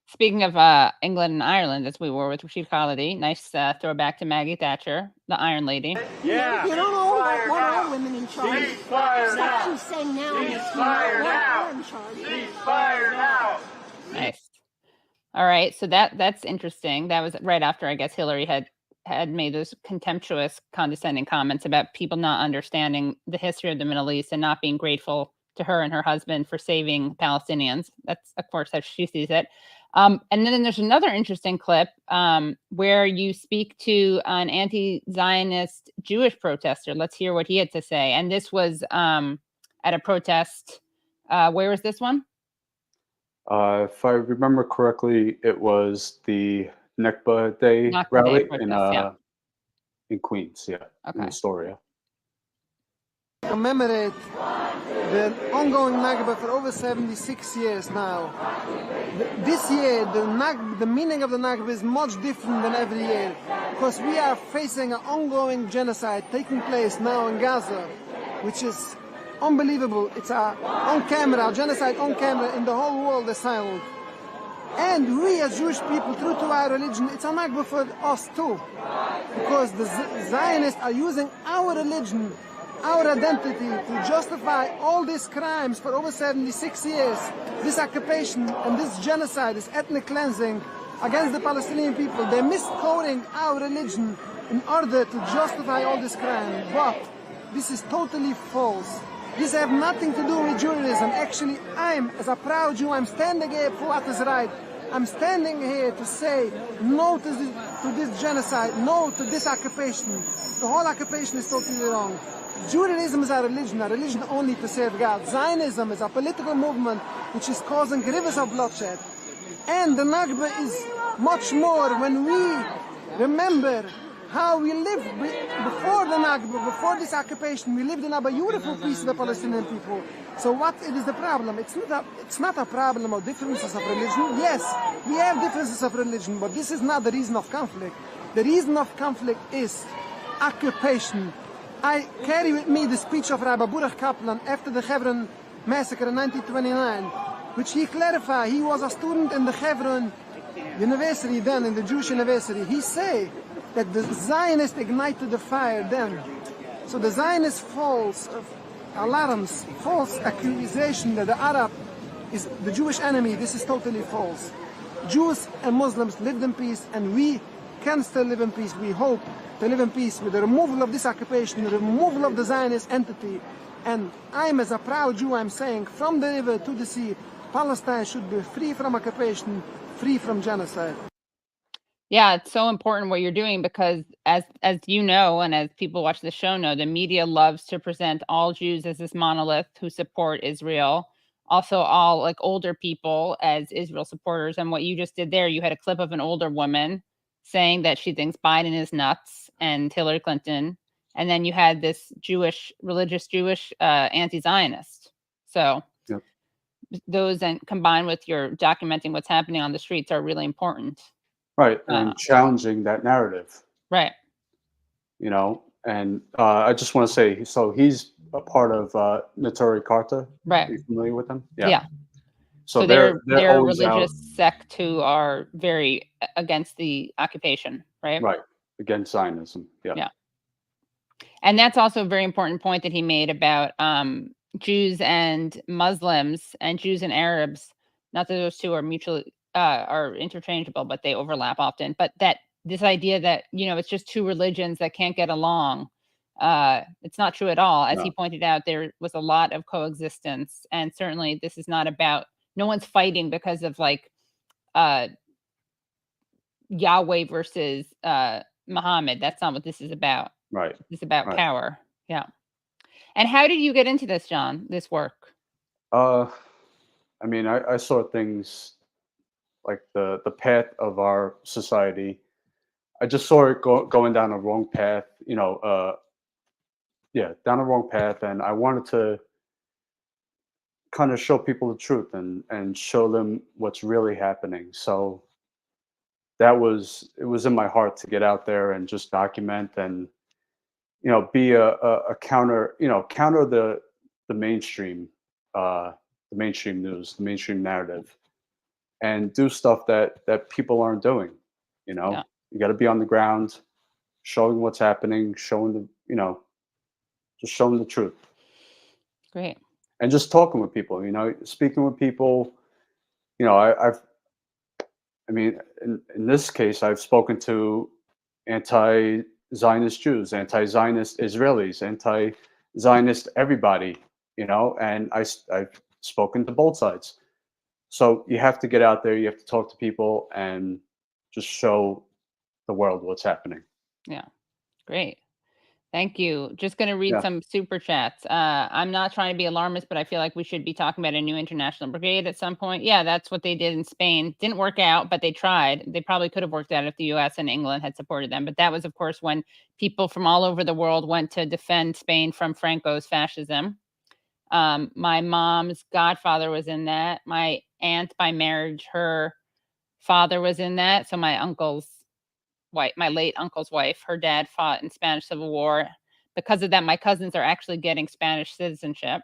Speaking of England and Ireland, as we were with Rashid Khalidi, nice throwback to Maggie Thatcher, the Iron Lady. Yeah. You don't all want all women in charge. Except she's saying now are in charge. Ceasefire now. Nice. All right, so that's interesting. That was right after, I guess, Hillary had made those contemptuous, condescending comments about people not understanding the history of the Middle East and not being grateful to her and her husband for saving Palestinians. That's, of course, how she sees it. And then there's another interesting clip where you speak to an anti-Zionist Jewish protester. Let's hear what he had to say. And this was at a protest. Where was this one? If I remember correctly, it was the Nakba Day rally in Queens, in Astoria. Commemorate the ongoing Nakba for over 76 years now. This year, the meaning of the Nakba is much different than every year because we are facing an ongoing genocide taking place now in Gaza, which is unbelievable. It's on camera, genocide on camera, in the whole world is silent. And we as Jewish people, true to our religion, it's a Nakba for us too. Because the Zionists are using our religion, our identity, to justify all these crimes for over 76 years, this occupation and this genocide, this ethnic cleansing against the Palestinian people. They're misquoting our religion in order to justify all this crime. But this is totally false. This has nothing to do with Judaism. Actually, as a proud Jew, I'm standing here for what is right. I'm standing here to say no to this genocide, no to this occupation. The whole occupation is totally wrong. Judaism is a religion only to serve God. Zionism is a political movement which is causing rivers of bloodshed. And the Nakba is much more when we remember how we lived before the Nakba, before this occupation. We lived in a beautiful peace with the Palestinian people. So what is the problem? It's not a problem of differences of religion. Yes, we have differences of religion, but this is not the reason of conflict. The reason of conflict is occupation. I carry with me the speech of Rabbi Baruch Kaplan after the Hebron massacre in 1929, which he clarified. He was a student in the Hebron University then, in the Jewish University. He said that the Zionists ignited the fire then. So the Zionist false alarms, false accusation that the Arab is the Jewish enemy, this is totally false. Jews and Muslims lived in peace, and we can still live in peace. We hope to live in peace with the removal of this occupation, the removal of the Zionist entity. And as a proud Jew, I'm saying from the river to the sea, Palestine should be free from occupation, free from genocide. Yeah, it's so important what you're doing because as you know, and as people watch the show know, the media loves to present all Jews as this monolith who support Israel. Also all like older people as Israel supporters. And what you just did there, you had a clip of an older woman saying that she thinks Biden is nuts and Hillary Clinton. And then you had this religious Jewish anti-Zionist. So yep. Those, and combined with your documenting what's happening on the streets, are really important. Right, and challenging that narrative. Right. You know, and I just want to say, so he's a part of Neturei Karta. Right. Are you familiar with them? Yeah. So they're a always religious out, sect who are very against the occupation, right? Right, against Zionism. Yeah. Yeah. And that's also a very important point that he made about Jews and Muslims and Jews and Arabs. Not that those two are mutually are interchangeable, but they overlap often. But that this idea that, it's just two religions that can't get along, it's not true at all. As he pointed out, there was a lot of coexistence, and certainly this is not about, no one's fighting because of like Yahweh versus Muhammad. That's not what this is about. Right. It's about power. Yeah. And how did you get into this, Jon, this work? I mean, I saw things like the path of our society. I just saw it going down a wrong path, down a wrong path. And I wanted to kind of show people the truth and show them what's really happening. So it was in my heart to get out there and just document and, be a counter, counter the mainstream, news, the mainstream narrative, and do stuff that people aren't doing. You got to be on the ground, showing what's happening, showing just showing the truth. Great. And just talking with people, speaking with people. I mean, in this case, I've spoken to anti-Zionist Jews, anti-Zionist Israelis, anti-Zionist everybody, and I've spoken to both sides. So you have to get out there, you have to talk to people and just show the world what's happening. Yeah. Great. Thank you. Just going to read some super chats. I'm not trying to be alarmist, but I feel like we should be talking about a new international brigade at some point. Yeah, that's what they did in Spain. Didn't work out, but they tried. They probably could have worked out if the US and England had supported them. But that was, of course, when people from all over the world went to defend Spain from Franco's fascism. My mom's godfather was in that. My aunt by marriage, her father was in that. So my late uncle's wife, her dad fought in Spanish Civil War. Because of that, my cousins are actually getting Spanish citizenship.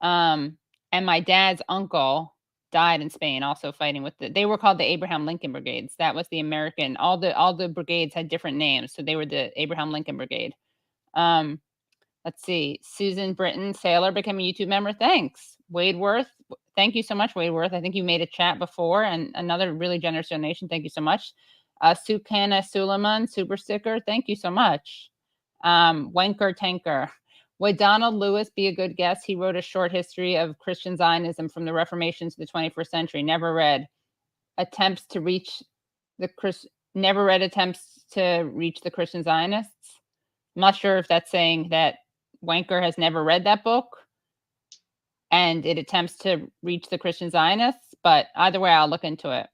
And my dad's uncle died in Spain, also fighting with they were called the Abraham Lincoln Brigades. That was the American. All the brigades had different names, so they were the Abraham Lincoln Brigade. Let's see. Susan Britton, sailor, became a YouTube member. Thanks. Wade Worth, thank you so much, Wade Worth. I think you made a chat before, and another really generous donation. Thank you so much. Sukana Suleiman, super sticker. Thank you so much. Wenker Tanker. Would Donald Lewis be a good guess? He wrote a short history of Christian Zionism from the Reformation to the 21st century. Never read. Never read attempts to reach the Christian Zionists. I'm not sure if that's saying that Wenker has never read that book and it attempts to reach the Christian Zionists, but either way, I'll look into it.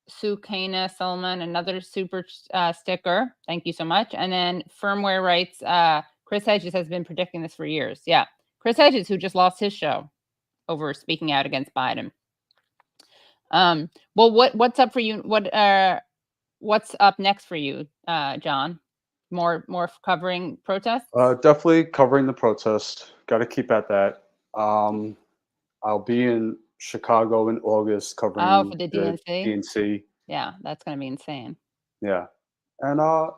Sukana Solomon, another super sticker. Thank you so much. And then Firmware writes, Chris Hedges has been predicting this for years. Yeah. Chris Hedges, who just lost his show over speaking out against Biden. Well, what's up for you? What's up next for you, John? More covering protests? Definitely covering the protest. Got to keep at that. I'll be in Chicago in August covering for the DNC. DNC. Yeah, that's going to be insane. Yeah. And, I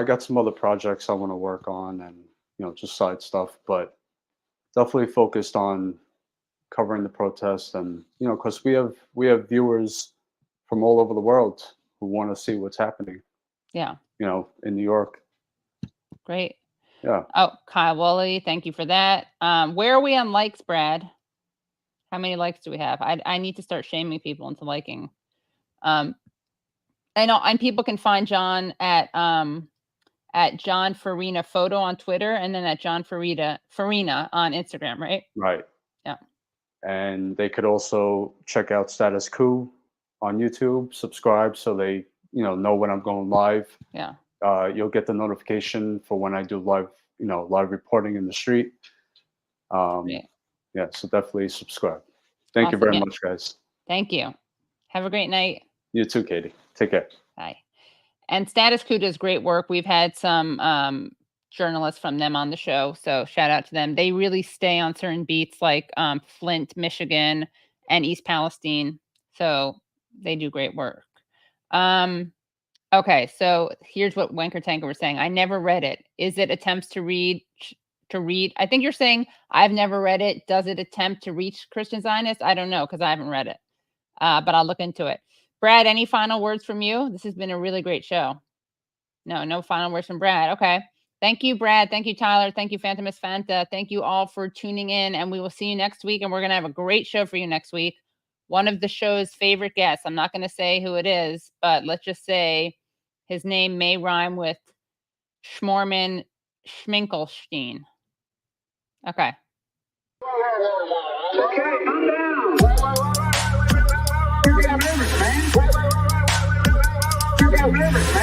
got some other projects I want to work on and, just side stuff, but definitely focused on covering the protest and, because we have viewers from all over the world who want to see what's happening. Yeah. In New York. Great. Yeah. Oh, Kyle Woolley, thank you for that. Where are we on likes, Brad? How many likes do we have? I need to start shaming people into liking. I know, and people can find John at Jon Farina photo on Twitter, and then at Jon Farina on Instagram, right? Right. Yeah. And they could also check out Status Coup on YouTube, subscribe so they know when I'm going live. Yeah. You'll get the notification for when I do live reporting in the street. Yeah, so definitely subscribe. Thank you very much, guys. Thank you. Have a great night. You too, Katie. Take care. Bye. And Status Coup does great work. We've had some journalists from them on the show, so shout out to them. They really stay on certain beats like Flint, Michigan, and East Palestine. So they do great work. Okay, so here's what Wenker Tanker was saying. I never read it. Is it attempts to read? I think you're saying I've never read it. Does it attempt to reach Christian Zionists? I don't know because I haven't read it, but I'll look into it. Brad, any final words from you? This has been a really great show. No final words from Brad. Okay. Thank you, Brad. Thank you, Tyler. Thank you, Phantomus Fanta. Thank you all for tuning in, and we will see you next week, and we're going to have a great show for you next week. One of the show's favorite guests. I'm not going to say who it is, but let's just say his name may rhyme with Schmorman Schminkelstein. Okay. Okay, calm down. You got rivers, man. You got rivers, man.